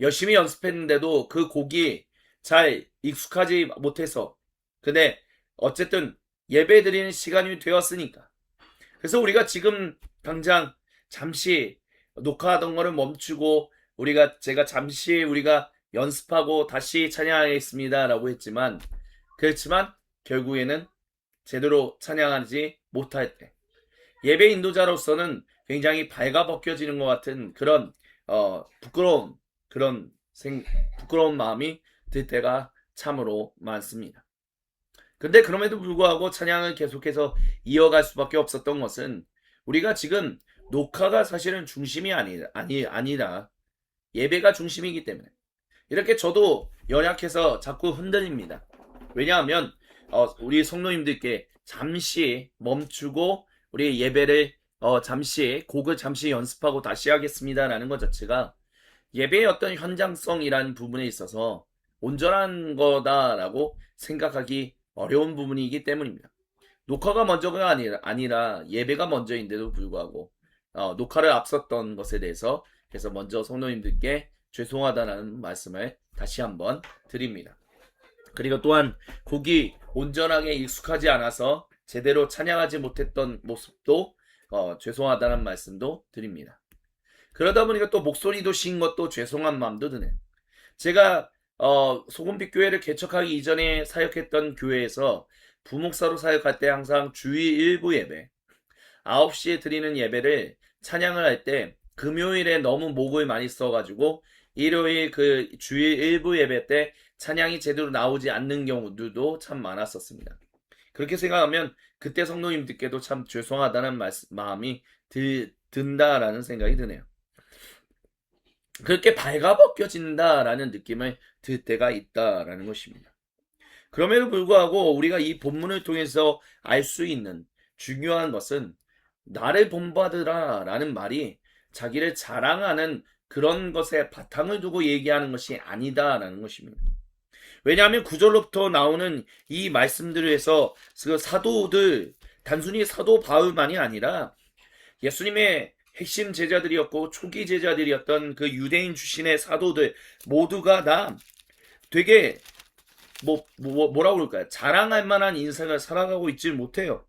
열심히 연습했는데도 그 곡이 잘 익숙하지 못해서, 근데 어쨌든 예배 드리는 시간이 되었으니까, 그래서 우리가 지금 당장 잠시 녹화하던 거를 멈추고 제가 잠시 우리가 연습하고 다시 찬양하겠습니다 라고 했지만, 그렇지만 결국에는 제대로 찬양하지 못할 때 예배 인도자로서는 굉장히 발가 벗겨지는 것 같은 그런 부끄러운 마음이 들 때가 참으로 많습니다. 근데 그럼에도 불구하고 찬양을 계속해서 이어갈 수밖에 없었던 것은 우리가 지금 녹화가 사실은 중심이 아니라 예배가 중심이기 때문에 이렇게 저도 연약해서 자꾸 흔들립니다. 왜냐하면 우리 성도님들께 잠시 멈추고 우리 예배를 곡을 잠시 연습하고 다시 하겠습니다라는 것 자체가 예배의 어떤 현장성이라는 부분에 있어서 온전한 거다라고 생각하기 어려운 부분이기 때문입니다. 녹화가 먼저가 아니라 예배가 먼저인데도 불구하고 녹화를 앞섰던 것에 대해서 그래서 먼저 성도님들께 죄송하다는 말씀을 다시 한번 드립니다. 그리고 또한 곡이 온전하게 익숙하지 않아서 제대로 찬양하지 못했던 모습도 죄송하다는 말씀도 드립니다. 그러다 보니까 또 목소리도 쉰 것도 죄송한 마음도 드네요. 제가 소금빛 교회를 개척하기 이전에 사역했던 교회에서 부목사로 사역할 때 항상 주일 일부 예배 9시에 드리는 예배를 찬양을 할 때 금요일에 너무 목을 많이 써가지고 일요일 그 주일 일부 예배 때 찬양이 제대로 나오지 않는 경우들도 참 많았었습니다. 그렇게 생각하면 그때 성도님들께도 참 죄송하다는 마음이 든다라는 생각이 드네요. 그렇게 발가벗겨진다라는 느낌을 들 때가 있다라는 것입니다. 그럼에도 불구하고 우리가 이 본문을 통해서 알 수 있는 중요한 것은 나를 본받으라 라는 말이 자기를 자랑하는 그런 것에 바탕을 두고 얘기하는 것이 아니다라는 것입니다. 왜냐하면 구절로부터 나오는 이 말씀들에서 그 사도들, 단순히 사도 바울만이 아니라 예수님의 핵심 제자들이었고 초기 제자들이었던 그 유대인 출신의 사도들 모두가 다 되게 뭐라고 그럴까요? 자랑할 만한 인생을 살아가고 있지 못해요.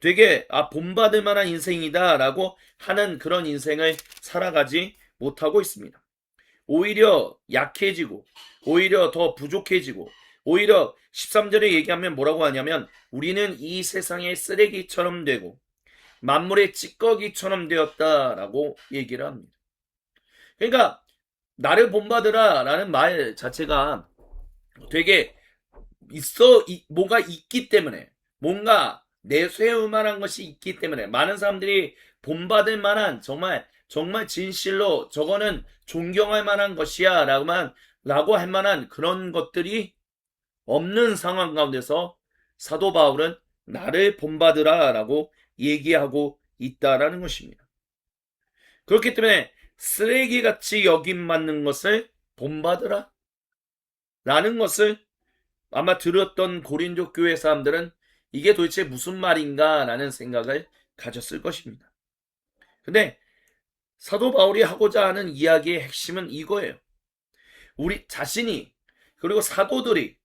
되게 본받을 만한 인생이다라고 하는 그런 인생을 살아가지 못하고 있습니다. 오히려 약해지고 오히려 더 부족해지고 오히려 13절에 얘기하면 뭐라고 하냐면 우리는 이 세상의 쓰레기처럼 되고 만물의 찌꺼기처럼 되었다라고 얘기를 합니다. 그러니까 나를 본받으라 라는 말 자체가 되게 뭐가 있기 때문에, 뭔가 내세울 만한 것이 있기 때문에 많은 사람들이 본받을 만한, 정말 진실로 저거는 존경할 만한 것이야 라고 할 만한 그런 것들이 없는 상황 가운데서 사도 바울은 나를 본받으라 라고 얘기하고 있다라는 것입니다. 그렇기 때문에 쓰레기같이 여김받는 것을 본받으라 라는 것을 아마 들었던 고린도 교회 사람들은 이게 도대체 무슨 말인가 라는 생각을 가졌을 것입니다. 근데 사도 바울이 하고자 하는 이야기의 핵심은 이거예요. 우리 자신이, 그리고 사도들이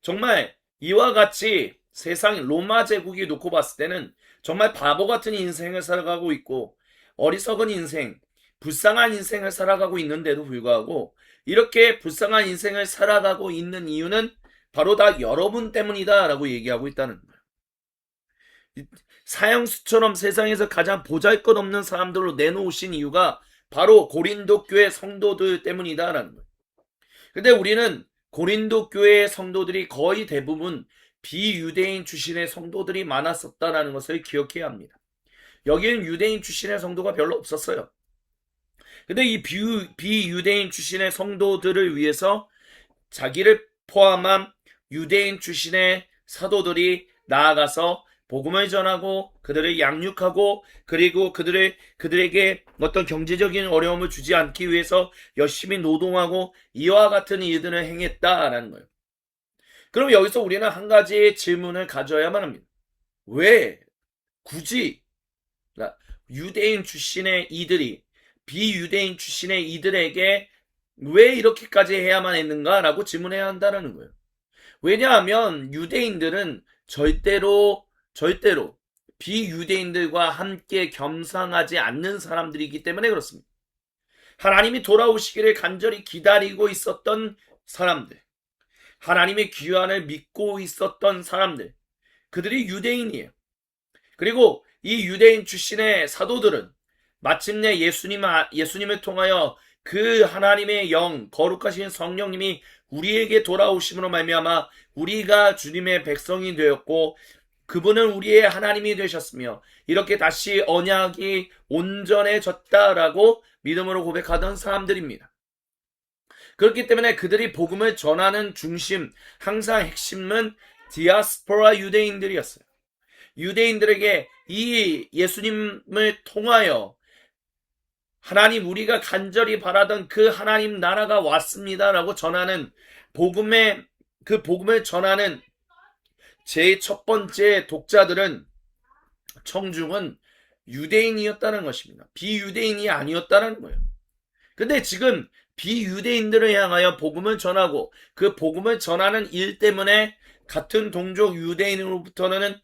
정말 이와 같이 세상 로마 제국이 놓고 봤을 때는 정말 바보 같은 인생을 살아가고 있고 어리석은 인생, 불쌍한 인생을 살아가고 있는데도 불구하고 이렇게 불쌍한 인생을 살아가고 있는 이유는 바로 다 여러분 때문이다 라고 얘기하고 있다는 거예요. 사형수처럼 세상에서 가장 보잘것없는 사람들로 내놓으신 이유가 바로 고린도 교회 성도들 때문이다 라는 거예요. 근데 우리는 고린도 교회의 성도들이 거의 대부분 비유대인 출신의 성도들이 많았었다라는 것을 기억해야 합니다. 여기는 유대인 출신의 성도가 별로 없었어요. 근데 이 비유대인 출신의 성도들을 위해서 자기를 포함한 유대인 출신의 사도들이 나아가서 복음을 전하고 그들을 양육하고 그리고 그들에게 어떤 경제적인 어려움을 주지 않기 위해서 열심히 노동하고 이와 같은 일들을 행했다라는 거예요. 그럼 여기서 우리는 한 가지의 질문을 가져야만 합니다. 왜 굳이 유대인 출신의 이들이 비유대인 출신의 이들에게 왜 이렇게까지 해야만 했는가라고 질문해야 한다는 거예요. 왜냐하면 유대인들은 절대로 비유대인들과 함께 겸상하지 않는 사람들이기 때문에 그렇습니다. 하나님이 돌아오시기를 간절히 기다리고 있었던 사람들, 하나님의 귀환을 믿고 있었던 사람들, 그들이 유대인이에요. 그리고 이 유대인 출신의 사도들은 마침내 예수님을 통하여 그 하나님의 영, 거룩하신 성령님이 우리에게 돌아오심으로 말미암아 우리가 주님의 백성이 되었고 그분은 우리의 하나님이 되셨으며 이렇게 다시 언약이 온전해졌다라고 믿음으로 고백하던 사람들입니다. 그렇기 때문에 그들이 복음을 전하는 중심, 항상 핵심은 디아스포라 유대인들이었어요. 유대인들에게 이 예수님을 통하여 하나님, 우리가 간절히 바라던 그 하나님 나라가 왔습니다라고 전하는 그 복음을 전하는 제 첫 번째 독자들은 청중은 유대인이었다는 것입니다. 비유대인이 아니었다는 거예요. 근데 지금 비유대인들을 향하여 복음을 전하고 그 복음을 전하는 일 때문에 같은 동족 유대인으로부터는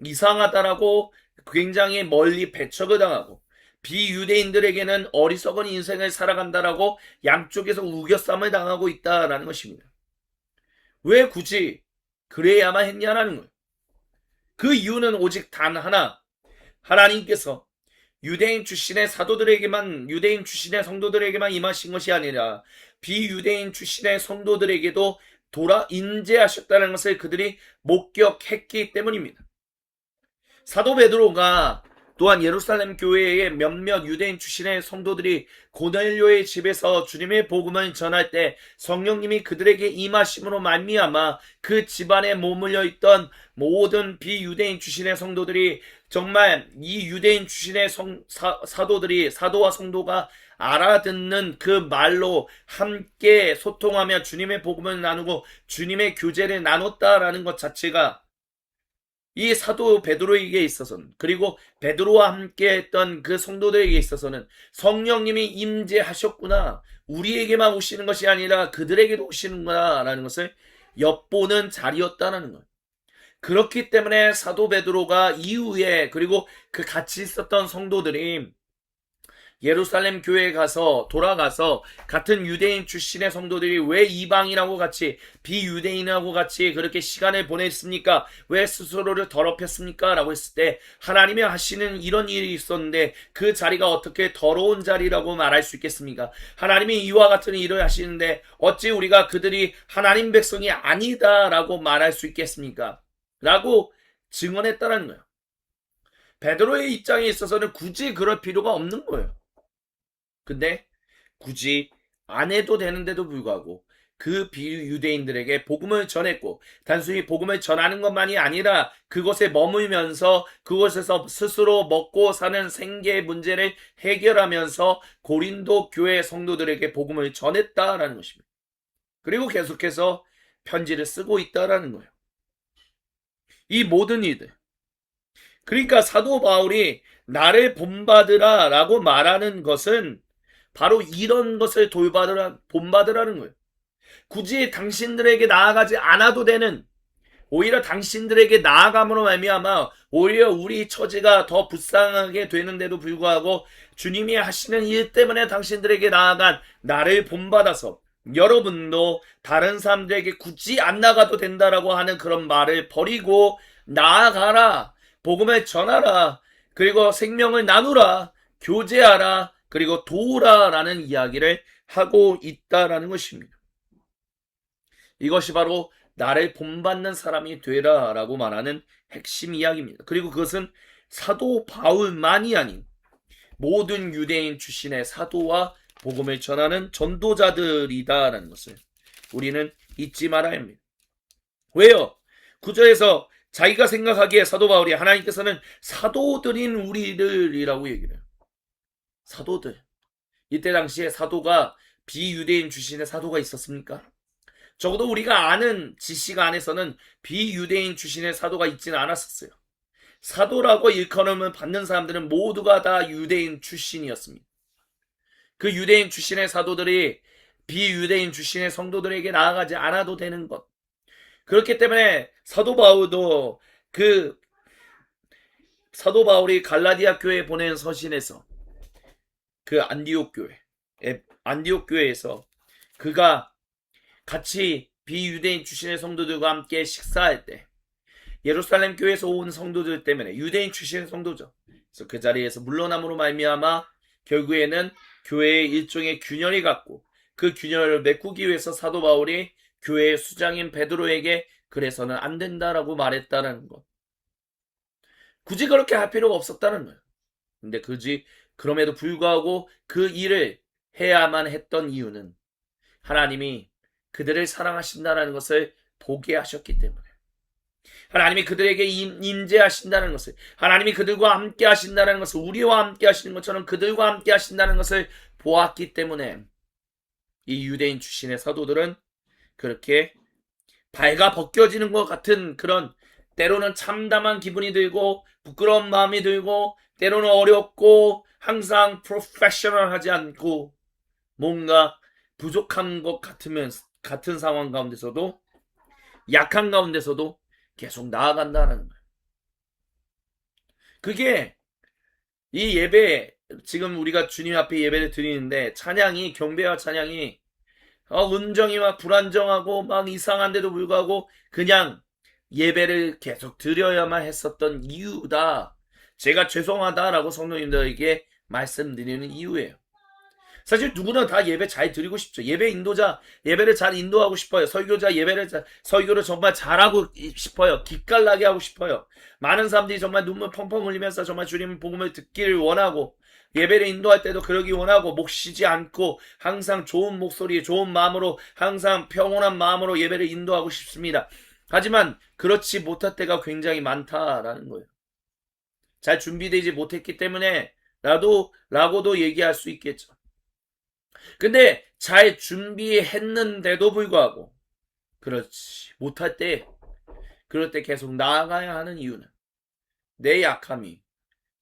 이상하다라고 굉장히 멀리 배척을 당하고 비유대인들에게는 어리석은 인생을 살아간다라고 양쪽에서 우겨쌈을 당하고 있다라는 것입니다. 왜 굳이 그래야만 했냐라는 거예요. 그 이유는 오직 단 하나, 하나님께서 유대인 출신의 사도들에게만, 유대인 출신의 성도들에게만 임하신 것이 아니라 비유대인 출신의 성도들에게도 인재하셨다는 것을 그들이 목격했기 때문입니다. 사도 베드로가 또한 예루살렘 교회의 몇몇 유대인 출신의 성도들이 고넬료의 집에서 주님의 복음을 전할 때 성령님이 그들에게 임하심으로 말미암아 그 집안에 머물러 있던 모든 비유대인 출신의 성도들이 정말 이 유대인 출신의 사도와 성도가 알아듣는 그 말로 함께 소통하며 주님의 복음을 나누고 주님의 교제를 나눴다라는 것 자체가 이 사도 베드로에게 있어서는, 그리고 베드로와 함께 했던 그 성도들에게 있어서는 성령님이 임재하셨구나, 우리에게만 오시는 것이 아니라 그들에게도 오시는구나 라는 것을 엿보는 자리였다는 거예요. 그렇기 때문에 사도 베드로가 이후에, 그리고 그 같이 있었던 성도들이 예루살렘 교회에 가서 돌아가서 같은 유대인 출신의 성도들이 왜 이방인하고 같이 비유대인하고 같이 그렇게 시간을 보냈습니까? 왜 스스로를 더럽혔습니까? 라고 했을 때 하나님이 하시는 이런 일이 있었는데 그 자리가 어떻게 더러운 자리라고 말할 수 있겠습니까? 하나님이 이와 같은 일을 하시는데 어찌 우리가 그들이 하나님 백성이 아니다라고 말할 수 있겠습니까? 라고 증언했다는 거예요. 베드로의 입장에 있어서는 굳이 그럴 필요가 없는 거예요. 근데 굳이 안 해도 되는데도 불구하고 그 비유대인들에게 복음을 전했고 단순히 복음을 전하는 것만이 아니라 그곳에 머물면서 그곳에서 스스로 먹고 사는 생계 문제를 해결하면서 고린도 교회 성도들에게 복음을 전했다라는 것입니다. 그리고 계속해서 편지를 쓰고 있다라는 거예요. 이 모든 일들. 그러니까 사도 바울이 나를 본받으라 라고 말하는 것은 바로 이런 것을 본받으라는 거예요. 굳이 당신들에게 나아가지 않아도 되는, 오히려 당신들에게 나아감으로 말미암아 오히려 우리 처지가 더 불쌍하게 되는데도 불구하고 주님이 하시는 일 때문에 당신들에게 나아간 나를 본받아서 여러분도 다른 사람들에게 굳이 안 나가도 된다라고 하는 그런 말을 버리고 나아가라, 복음을 전하라, 그리고 생명을 나누라, 교제하라, 그리고 도우라라는 이야기를 하고 있다라는 것입니다. 이것이 바로 나를 본받는 사람이 되라라고 말하는 핵심 이야기입니다. 그리고 그것은 사도 바울만이 아닌 모든 유대인 출신의 사도와 복음을 전하는 전도자들이다라는 것을 우리는 잊지 말아야 합니다. 왜요? 구절에서 자기가 생각하기에 사도 바울이 하나님께서는 사도들인 우리들이라고 얘기를 해요. 사도들. 이때 당시에 사도가 비유대인 출신의 사도가 있었습니까? 적어도 우리가 아는 지식 안에서는 비유대인 출신의 사도가 있지는 않았었어요. 사도라고 일컬음을 받는 사람들은 모두가 다 유대인 출신이었습니다. 그 유대인 출신의 사도들이 비유대인 출신의 성도들에게 나아가지 않아도 되는 것. 그렇기 때문에 사도 바울이 갈라디아 교회에 보낸 서신에서 그 안디옥 교회에서 그가 같이 비유대인 출신의 성도들과 함께 식사할 때 예루살렘 교회에서 온 성도들 때문에 유대인 출신의 성도죠. 그래서 그 자리에서 물러남으로 말미암아 결국에는 교회에 일종의 균열이 갔고 그 균열을 메꾸기 위해서 사도 바울이 교회의 수장인 베드로에게 그래서는 안 된다라고 말했다는 것. 굳이 그렇게 할 필요가 없었다는 거예요. 근데 그럼에도 불구하고 그 일을 해야만 했던 이유는 하나님이 그들을 사랑하신다는 것을 보게 하셨기 때문에, 하나님이 그들에게 임재하신다는 것을, 하나님이 그들과 함께 하신다는 것을, 우리와 함께 하시는 것처럼 그들과 함께 하신다는 것을 보았기 때문에 이 유대인 출신의 사도들은 그렇게 발가 벗겨지는 것 같은 그런 때로는 참담한 기분이 들고 부끄러운 마음이 들고 때로는 어렵고 항상 프로페셔널하지 않고 뭔가 부족한 것 같은 상황 가운데서도 약한 가운데서도 계속 나아간다는 거예요. 그게 이 예배, 지금 우리가 주님 앞에 예배를 드리는데 찬양이, 경배와 찬양이 음정이 막 불안정하고 막 이상한데도 불구하고 그냥 예배를 계속 드려야만 했었던 이유다. 제가 죄송하다라고 성도님들에게 말씀드리는 이유예요. 사실 누구나 다 예배 잘 드리고 싶죠. 예배 인도자, 예배를 잘 인도하고 싶어요. 설교자, 설교를 정말 잘하고 싶어요. 기깔나게 하고 싶어요. 많은 사람들이 정말 눈물 펑펑 흘리면서 정말 주님 복음을 듣기를 원하고, 예배를 인도할 때도 그러기 원하고, 목 쉬지 않고, 항상 좋은 목소리, 좋은 마음으로, 항상 평온한 마음으로 예배를 인도하고 싶습니다. 하지만 그렇지 못할 때가 굉장히 많다라는 거예요. 잘 준비되지 못했기 때문에 라고도 얘기할 수 있겠죠. 근데 잘 준비했는데도 불구하고 그렇지 못할 때, 그럴 때 계속 나아가야 하는 이유는 내 약함이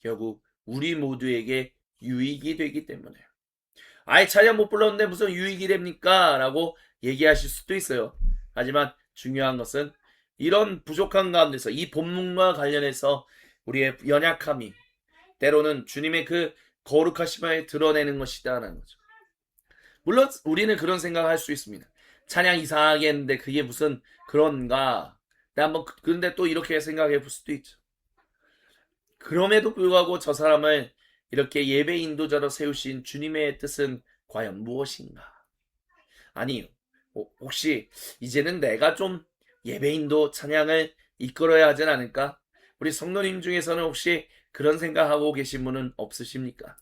결국 우리 모두에게 유익이 되기 때문에. 아예 찬양 못 불렀는데 무슨 유익이 됩니까? 라고 얘기하실 수도 있어요. 하지만 중요한 것은 이런 부족한 가운데서 이 본문과 관련해서 우리의 연약함이 때로는 주님의 그 거룩하심을 드러내는 것이다라는 거죠. 물론 우리는 그런 생각을 할 수 있습니다. 찬양 이상하게 했는데 그게 무슨 그런가. 그런데 또 이렇게 생각해 볼 수도 있죠. 그럼에도 불구하고 저 사람을 이렇게 예배 인도자로 세우신 주님의 뜻은 과연 무엇인가? 아니요. 혹시 이제는 내가 좀 예배 인도 찬양을 이끌어야 하진 않을까? 우리 성도님 중에서는 혹시 그런 생각하고 계신 분은 없으십니까?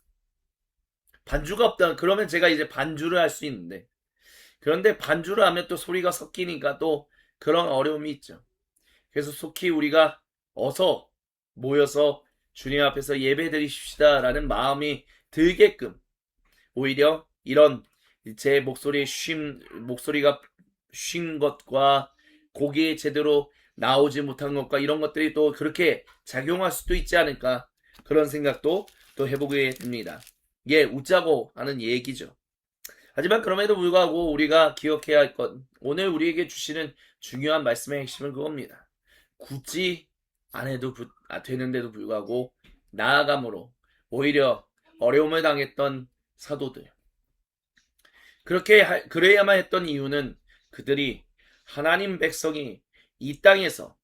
반주가 없다. 그러면 제가 이제 반주를 할 수 있는데. 그런데 반주를 하면 또 소리가 섞이니까 또 그런 어려움이 있죠. 그래서 속히 우리가 어서 모여서 주님 앞에서 예배 드리십시다라는 마음이 들게끔 오히려 이런 제 목소리가 쉰 것과 곡이 제대로 나오지 못한 것과 이런 것들이 또 그렇게 작용할 수도 있지 않을까 그런 생각도 또 해보게 됩니다. 이게 웃자고 하는 얘기죠. 하지만 그럼에도 불구하고 우리가 기억해야 할 것, 오늘 우리에게 주시는 중요한 말씀의 핵심은 그겁니다. 굳이 안 해도 되는데도 불구하고 나아감으로 오히려 어려움을 당했던 사도들, 그래야만 했던 이유는 그들이 하나님 백성이 이 땅에서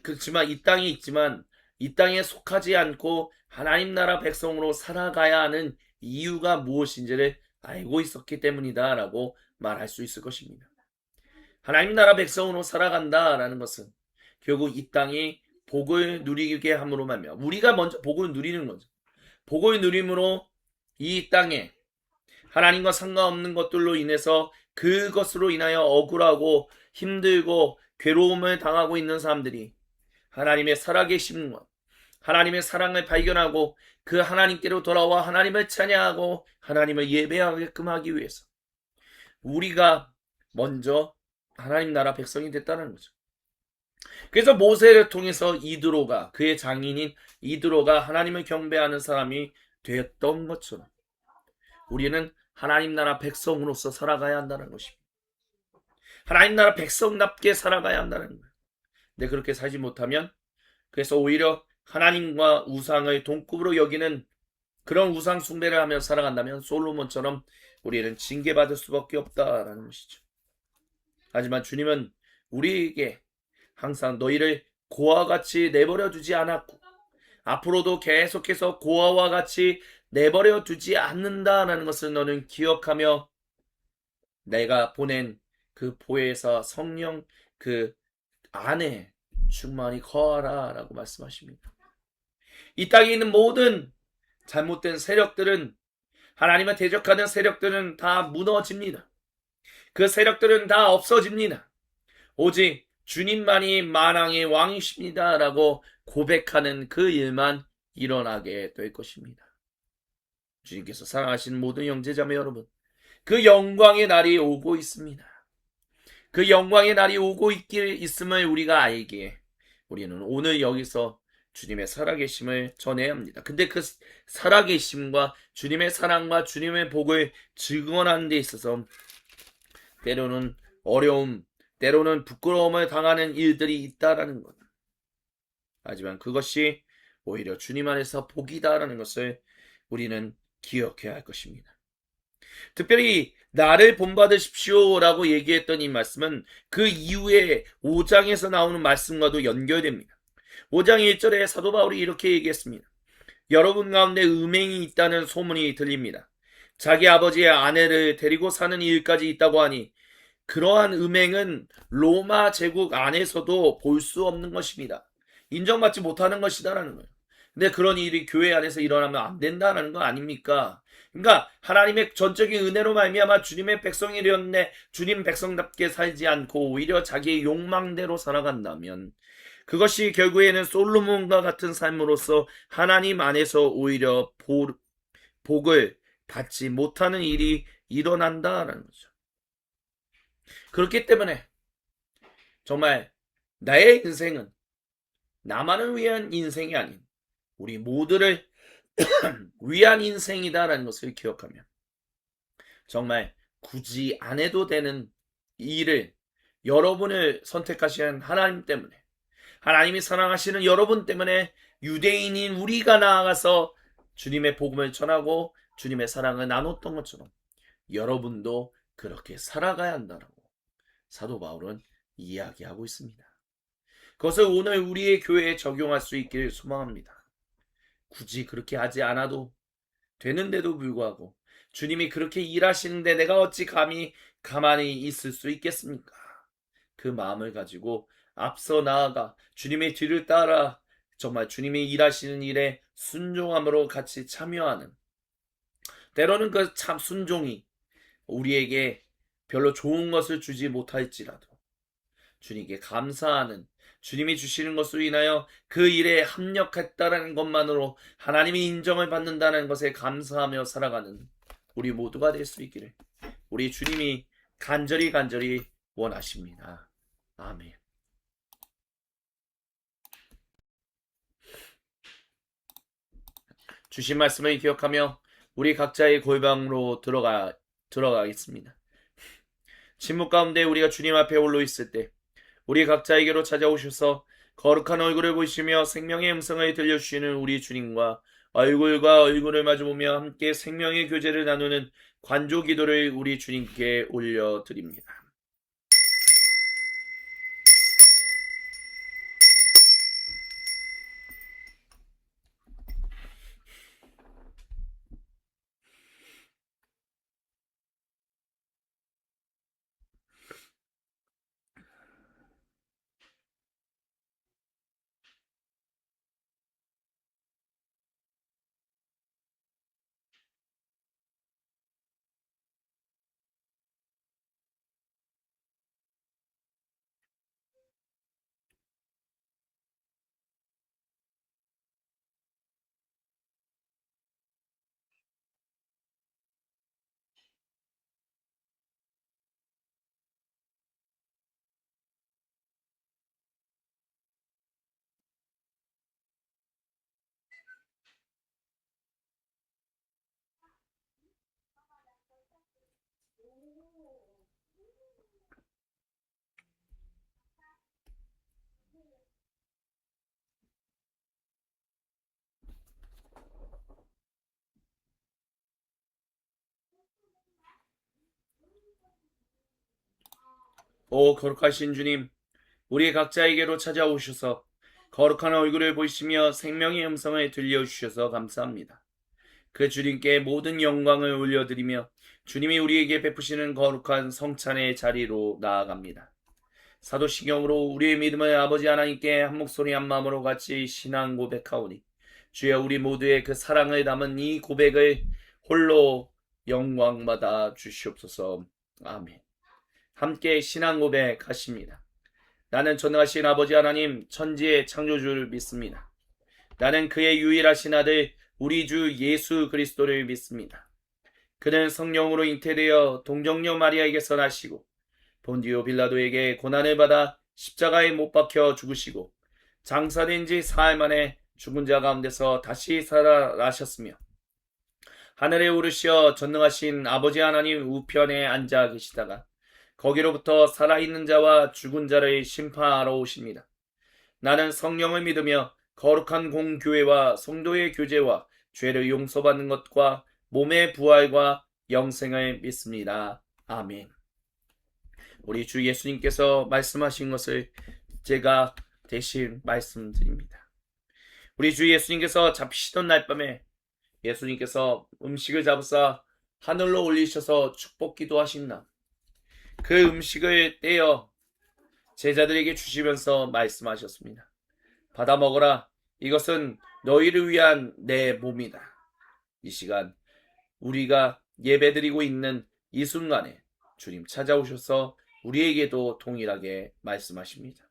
그렇지만 이 땅에 있지만 이 땅에 속하지 않고 하나님 나라 백성으로 살아가야 하는 이유가 무엇인지를 알고 있었기 때문이다라고 말할 수 있을 것입니다. 하나님 나라 백성으로 살아간다라는 것은 결국 이 땅이 복을 누리게 함으로 말미암아 우리가 먼저 복을 누리는 거죠. 복을 누림으로 이 땅에 하나님과 상관없는 것들로 인해서 그것으로 인하여 억울하고 힘들고 괴로움을 당하고 있는 사람들이 하나님의 살아계신 것, 하나님의 사랑을 발견하고 그 하나님께로 돌아와 하나님을 찬양하고 하나님을 예배하게끔 하기 위해서 우리가 먼저 하나님 나라 백성이 됐다는 거죠. 그래서 모세를 통해서 이드로가 그의 장인인 이드로가 하나님을 경배하는 사람이 되었던 것처럼 우리는 하나님 나라 백성으로서 살아가야 한다는 것입니다. 하나님 나라 백성답게 살아가야 한다는 거예요. 근데 그렇게 살지 못하면 그래서 오히려 하나님과 우상을 동급으로 여기는 그런 우상 숭배를 하며 살아간다면 솔로몬처럼 우리는 징계받을 수밖에 없다라는 것이죠. 하지만 주님은 우리에게 항상 너희를 고아와 같이 내버려 두지 않았고 앞으로도 계속해서 고아와 같이 내버려 두지 않는다라는 것을 너는 기억하며 내가 보낸 그 보혜사 성령 그 안에 충만히 거하라 라고 말씀하십니다. 이 땅에 있는 모든 잘못된 세력들은 하나님을 대적하는 세력들은 다 무너집니다. 그 세력들은 다 없어집니다. 오직 주님만이 만왕의 왕이십니다 라고 고백하는 그 일만 일어나게 될 것입니다. 주님께서 사랑하시는 모든 형제자매 여러분, 그 영광의 날이 오고 있습니다. 그 영광의 날이 오고 있음을 우리가 알기에 우리는 오늘 여기서 주님의 살아계심을 전해야 합니다. 근데 그 살아계심과 주님의 사랑과 주님의 복을 증언하는 데 있어서 때로는 어려움, 때로는 부끄러움을 당하는 일들이 있다라는 것. 하지만 그것이 오히려 주님 안에서 복이다라는 것을 우리는 기억해야 할 것입니다. 특별히 나를 본받으십시오 라고 얘기했던 이 말씀은 그 이후에 5장에서 나오는 말씀과도 연결됩니다. 5장 1절에 사도 바울이 이렇게 얘기했습니다. 여러분 가운데 음행이 있다는 소문이 들립니다. 자기 아버지의 아내를 데리고 사는 일까지 있다고 하니 그러한 음행은 로마 제국 안에서도 볼 수 없는 것입니다. 인정받지 못하는 것이다라는 거예요. 근데 그런 일이 교회 안에서 일어나면 안 된다는 거 아닙니까? 그러니까 하나님의 전적인 은혜로 말미암아 주님의 백성이 되었네 주님 백성답게 살지 않고 오히려 자기의 욕망대로 살아간다면 그것이 결국에는 솔로몬과 같은 삶으로서 하나님 안에서 오히려 복을 받지 못하는 일이 일어난다라는 거죠. 그렇기 때문에 정말 나의 인생은 나만을 위한 인생이 아닌 우리 모두를 위한 인생이다라는 것을 기억하며 정말 굳이 안 해도 되는 일을 여러분을 선택하신 하나님 때문에 하나님이 사랑하시는 여러분 때문에 유대인인 우리가 나아가서 주님의 복음을 전하고 주님의 사랑을 나눴던 것처럼 여러분도 그렇게 살아가야 한다라고 사도 바울은 이야기하고 있습니다. 그것을 오늘 우리의 교회에 적용할 수 있기를 소망합니다. 굳이 그렇게 하지 않아도 되는데도 불구하고 주님이 그렇게 일하시는데 내가 어찌 감히 가만히 있을 수 있겠습니까? 그 마음을 가지고 앞서 나아가 주님의 뒤를 따라 정말 주님이 일하시는 일에 순종함으로 같이 참여하는, 때로는 그 참 순종이 우리에게 별로 좋은 것을 주지 못할지라도 주님께 감사하는, 주님이 주시는 것으로 인하여 그 일에 합력했다는 것만으로 하나님이 인정을 받는다는 것에 감사하며 살아가는 우리 모두가 될 수 있기를 우리 주님이 간절히 원하십니다. 아멘. 주신 말씀을 기억하며 우리 각자의 골방으로 들어가겠습니다. 침묵 가운데 우리가 주님 앞에 홀로 있을 때 우리 각자에게로 찾아오셔서 거룩한 얼굴을 보시며 생명의 음성을 들려주시는 우리 주님과 얼굴과 얼굴을 마주보며 함께 생명의 교제를 나누는 관조 기도를 우리 주님께 올려드립니다. 오 거룩하신 주님, 우리 각자에게로 찾아오셔서 거룩한 얼굴을 보시며 생명의 음성을 들려주셔서 감사합니다. 그 주님께 모든 영광을 올려드리며 주님이 우리에게 베푸시는 거룩한 성찬의 자리로 나아갑니다. 사도신경으로 우리의 믿음을 아버지 하나님께 한 목소리 한 마음으로 같이 신앙 고백하오니 주여 우리 모두의 그 사랑을 담은 이 고백을 홀로 영광받아 주시옵소서. 아멘. 함께 신앙 고백하십니다. 나는 전능하신 아버지 하나님 천지의 창조주를 믿습니다. 나는 그의 유일하신 아들 우리 주 예수 그리스도를 믿습니다. 그는 성령으로 잉태되어 동정녀 마리아에게서 나시고 본디오 빌라도에게 고난을 받아 십자가에 못 박혀 죽으시고 장사된 지 사흘 만에 죽은 자 가운데서 다시 살아나셨으며 하늘에 오르시어 전능하신 아버지 하나님 우편에 앉아 계시다가 거기로부터 살아있는 자와 죽은 자를 심판하러 오십니다. 나는 성령을 믿으며 거룩한 공교회와 성도의 교제와 죄를 용서받는 것과 몸의 부활과 영생을 믿습니다. 아멘. 우리 주 예수님께서 말씀하신 것을 제가 대신 말씀드립니다. 우리 주 예수님께서 잡히시던 날 밤에 예수님께서 음식을 잡으사 하늘로 올리셔서 축복 기도하신 그 음식을 떼어 제자들에게 주시면서 말씀하셨습니다. 받아 먹어라. 이것은 너희를 위한 내 몸이다. 이 시간 우리가 예배드리고 있는 이 순간에 주님 찾아오셔서 우리에게도 동일하게 말씀하십니다.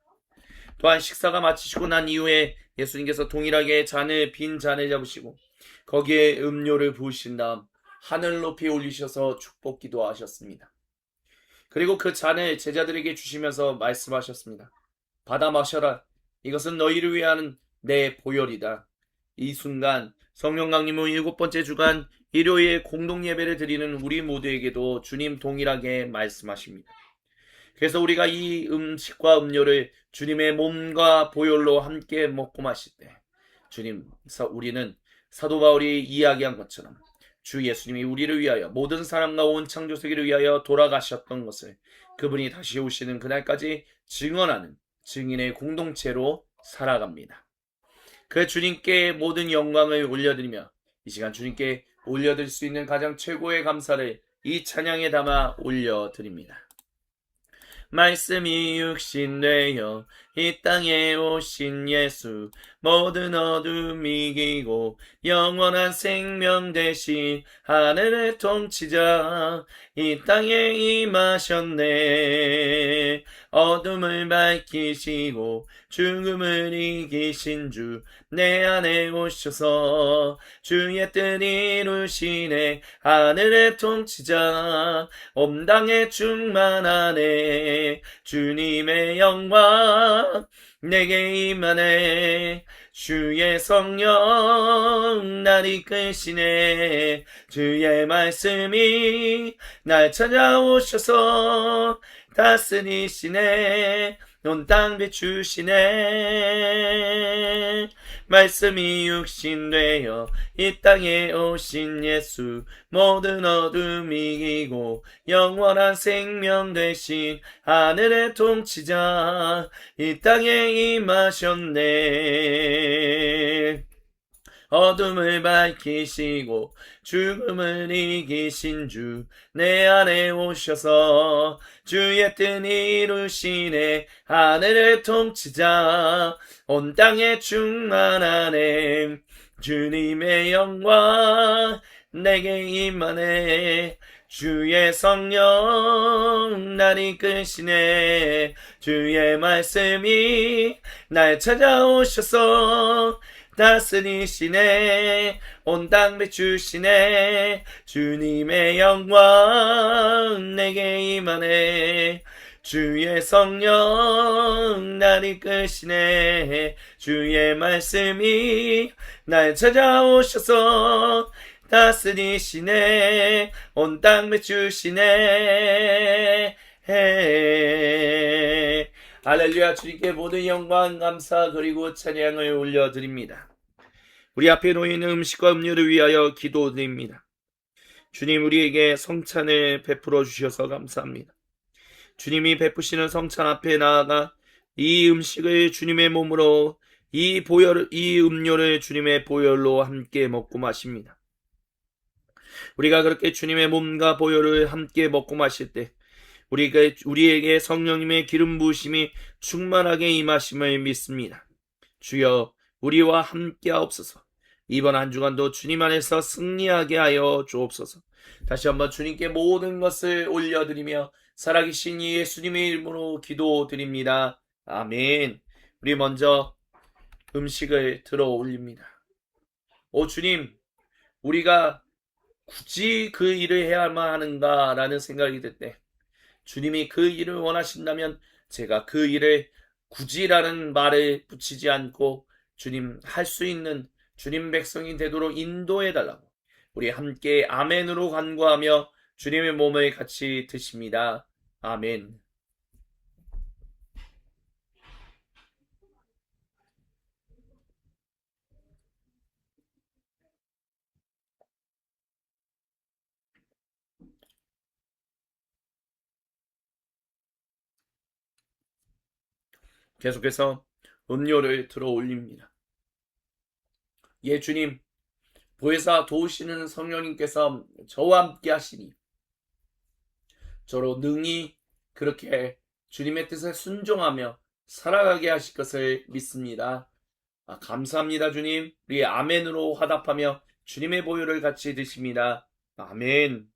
또한 식사가 마치시고 난 이후에 예수님께서 동일하게 빈 잔을 잡으시고 거기에 음료를 부으신 다음 하늘 높이 올리셔서 축복 기도하셨습니다. 그리고 그 잔을 제자들에게 주시면서 말씀하셨습니다. 받아 마셔라. 이것은 너희를 위한 내 보혈이다. 이 순간 성령 강림 후 7번째 주간 일요일 공동 예배를 드리는 우리 모두에게도 주님 동일하게 말씀하십니다. 그래서 우리가 이 음식과 음료를 주님의 몸과 보혈로 함께 먹고 마실 때 우리는 사도 바울이 이야기한 것처럼 주 예수님이 우리를 위하여 모든 사람과 온 창조세계를 위하여 돌아가셨던 것을 그분이 다시 오시는 그날까지 증언하는 증인의 공동체로 살아갑니다. 그 주님께 모든 영광을 올려드리며 이 시간 주님께 올려드릴 수 있는 가장 최고의 감사를 이 찬양에 담아 올려드립니다. 말씀이 육신 되어 이 땅에 오신 예수, 모든 어둠 이기고 영원한 생명 대신 하늘의 통치자 이 땅에 임하셨네. 어둠을 밝히시고 죽음을 이기신 주 내 안에 오셔서 주의 뜻 이루시네. 하늘의 통치자 온 땅에 충만하네. 주님의 영광 내게 임하네. 주의 성령 날 이끄시네. 주의 말씀이 날 찾아오셔서 다스리시네. 온 땅 비추시네. 말씀이 육신 되어 이 땅에 오신 예수, 모든 어둠 이기고 영원한 생명 되신 하늘의 통치자 이 땅에 임하셨네. 어둠을 밝히시고 죽음을 이기신 주 내 안에 오셔서 주의 뜻 이루시네. 하늘의 통치자 온 땅에 충만하네. 주님의 영광 내게 임하네. 주의 성령 날 이끄시네. 주의 말씀이 날 찾아오셔서 다스리시네. 온 땅 비추시네. 주님의 영광 내게 임하네. 주의 성령 날 이끄시네. 주의 말씀이 날 찾아오셔서 다스리시네. 온 땅 비추시네. 할렐루야. 주님께 모든 영광 감사 그리고 찬양을 올려드립니다. 우리 앞에 놓이는 음식과 음료를 위하여 기도드립니다. 주님, 우리에게 성찬을 베풀어 주셔서 감사합니다. 주님이 베푸시는 성찬 앞에 나아가 이 음식을 주님의 몸으로 이 음료를 주님의 보혈로 함께 먹고 마십니다. 우리가 그렇게 주님의 몸과 보혈을 함께 먹고 마실 때 우리에게 성령님의 기름 부으심이 충만하게 임하심을 믿습니다. 주여, 우리와 함께 하옵소서. 이번 한 주간도 주님 안에서 승리하게 하여 주옵소서. 다시 한번 주님께 모든 것을 올려드리며 살아계신 예수님의 이름으로 기도드립니다. 아멘. 우리 먼저 음식을 들어 올립니다. 오 주님, 우리가 굳이 그 일을 해야만 하는가라는 생각이 들 때 주님이 그 일을 원하신다면 제가 그 일을 굳이라는 말을 붙이지 않고 주님 할 수 있는 주님 백성이 되도록 인도해달라고 우리 함께 아멘으로 간구하며 주님의 몸을 같이 드십니다. 아멘. 계속해서 음료를 들어 올립니다. 예 주님, 보혜사 도우시는 성령님께서 저와 함께 하시니 저로 능히 그렇게 주님의 뜻에 순종하며 살아가게 하실 것을 믿습니다. 감사합니다 주님. 우리 아멘으로 화답하며 주님의 보혈을 같이 드십니다. 아멘.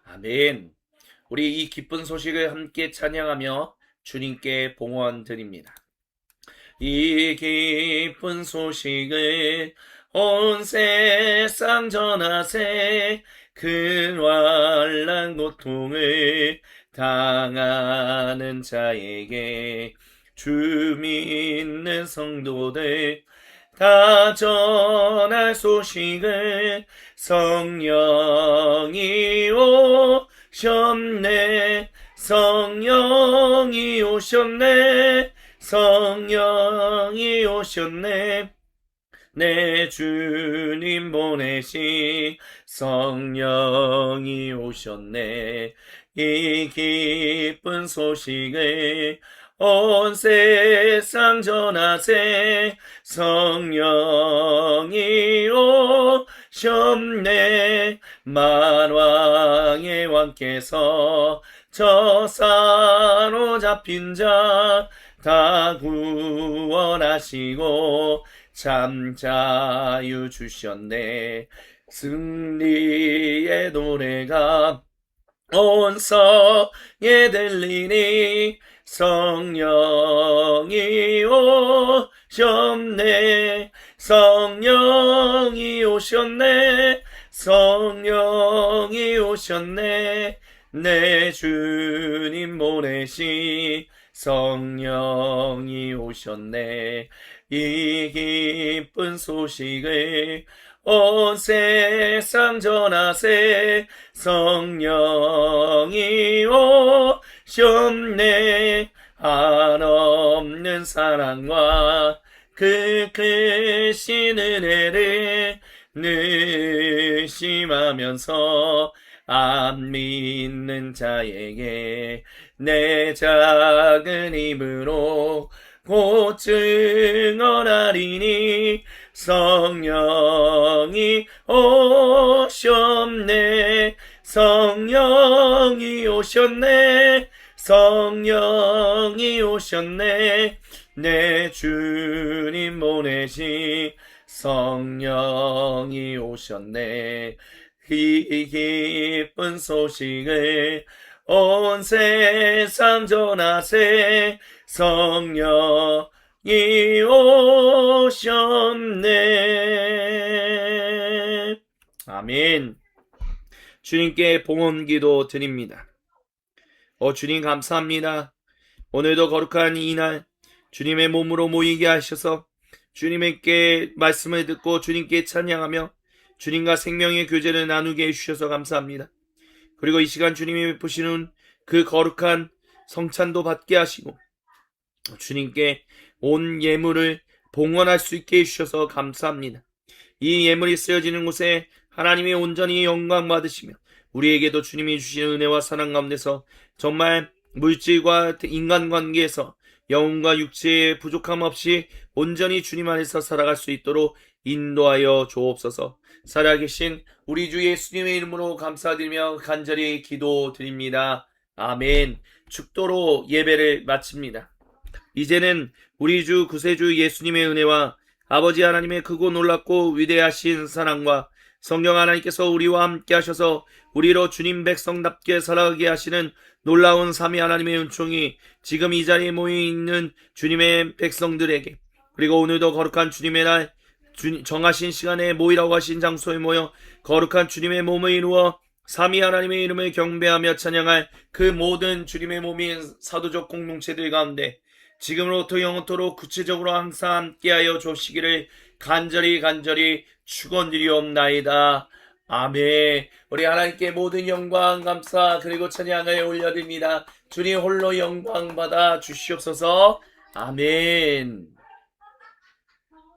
아멘. 우리 이 기쁜 소식을 함께 찬양하며 주님께 봉헌 드립니다. 이 기쁜 소식을 온 세상 전하세. 그 환난 고통을 당하는 자에게 주 믿는 성도들 다 전할 소식을 성령이 오셨네. 성령이 오셨네. 성령이 오셨네. 내 주님 보내신 성령이 오셨네. 이 기쁜 소식을 온 세상 전하세. 성령이 오셨네. 만왕의 왕께서 저 사로잡힌 자 다 구원하시고 참 자유 주셨네. 승리의 노래가 온 성에 들리니 성령이 오셨네. 성령이 오셨네. 성령이 오셨네. 내 주님 보내신 성령이 오셨네. 이 기쁜 소식을 온 세상 전하세. 성령이 오셨네. 한없는 사랑과 그 크신 은혜를 늘심하면서 안 믿는 자에게 내 작은 힘으로 곧 증언하리니 성령이 오셨네. 성령이 오셨네. 성령이 오셨네. 내 주님 보내신 성령이 오셨네. 이 기쁜 소식을 온 세상 전하세. 성령이 오셨네. 아멘. 주님께 봉헌기도 드립니다. 주님 감사합니다. 오늘도 거룩한 이날 주님의 몸으로 모이게 하셔서 주님께 말씀을 듣고 주님께 찬양하며 주님과 생명의 교제를 나누게 해주셔서 감사합니다. 그리고 이 시간 주님이 베푸시는 그 거룩한 성찬도 받게 하시고 주님께 온 예물을 봉헌할 수 있게 해주셔서 감사합니다. 이 예물이 쓰여지는 곳에 하나님이 온전히 영광 받으시며 우리에게도 주님이 주시는 은혜와 사랑 가운데서 정말 물질과 인간관계에서 영혼과 육체의 부족함 없이 온전히 주님 안에서 살아갈 수 있도록 인도하여 주옵소서. 살아계신 우리 주 예수님의 이름으로 감사드리며 간절히 기도드립니다. 아멘. 축도로 예배를 마칩니다. 이제는 우리 주 구세주 예수님의 은혜와 아버지 하나님의 크고 놀랍고 위대하신 사랑과 성령 하나님께서 우리와 함께 하셔서 우리로 주님 백성답게 살아가게 하시는 놀라운 삼위 하나님의 은총이 지금 이 자리에 모여있는 주님의 백성들에게, 그리고 오늘도 거룩한 주님의 날 정하신 시간에 모이라고 하신 장소에 모여 거룩한 주님의 몸을 이루어 삼위 하나님의 이름을 경배하며 찬양할 그 모든 주님의 몸인 사도적 공동체들 가운데 지금으로부터 영원토록 구체적으로 항상 함께하여 주시기를 간절히 축원드리옵나이다. 아멘. 우리 하나님께 모든 영광 감사 그리고 찬양을 올려드립니다. 주님 홀로 영광 받아 주시옵소서. 아멘.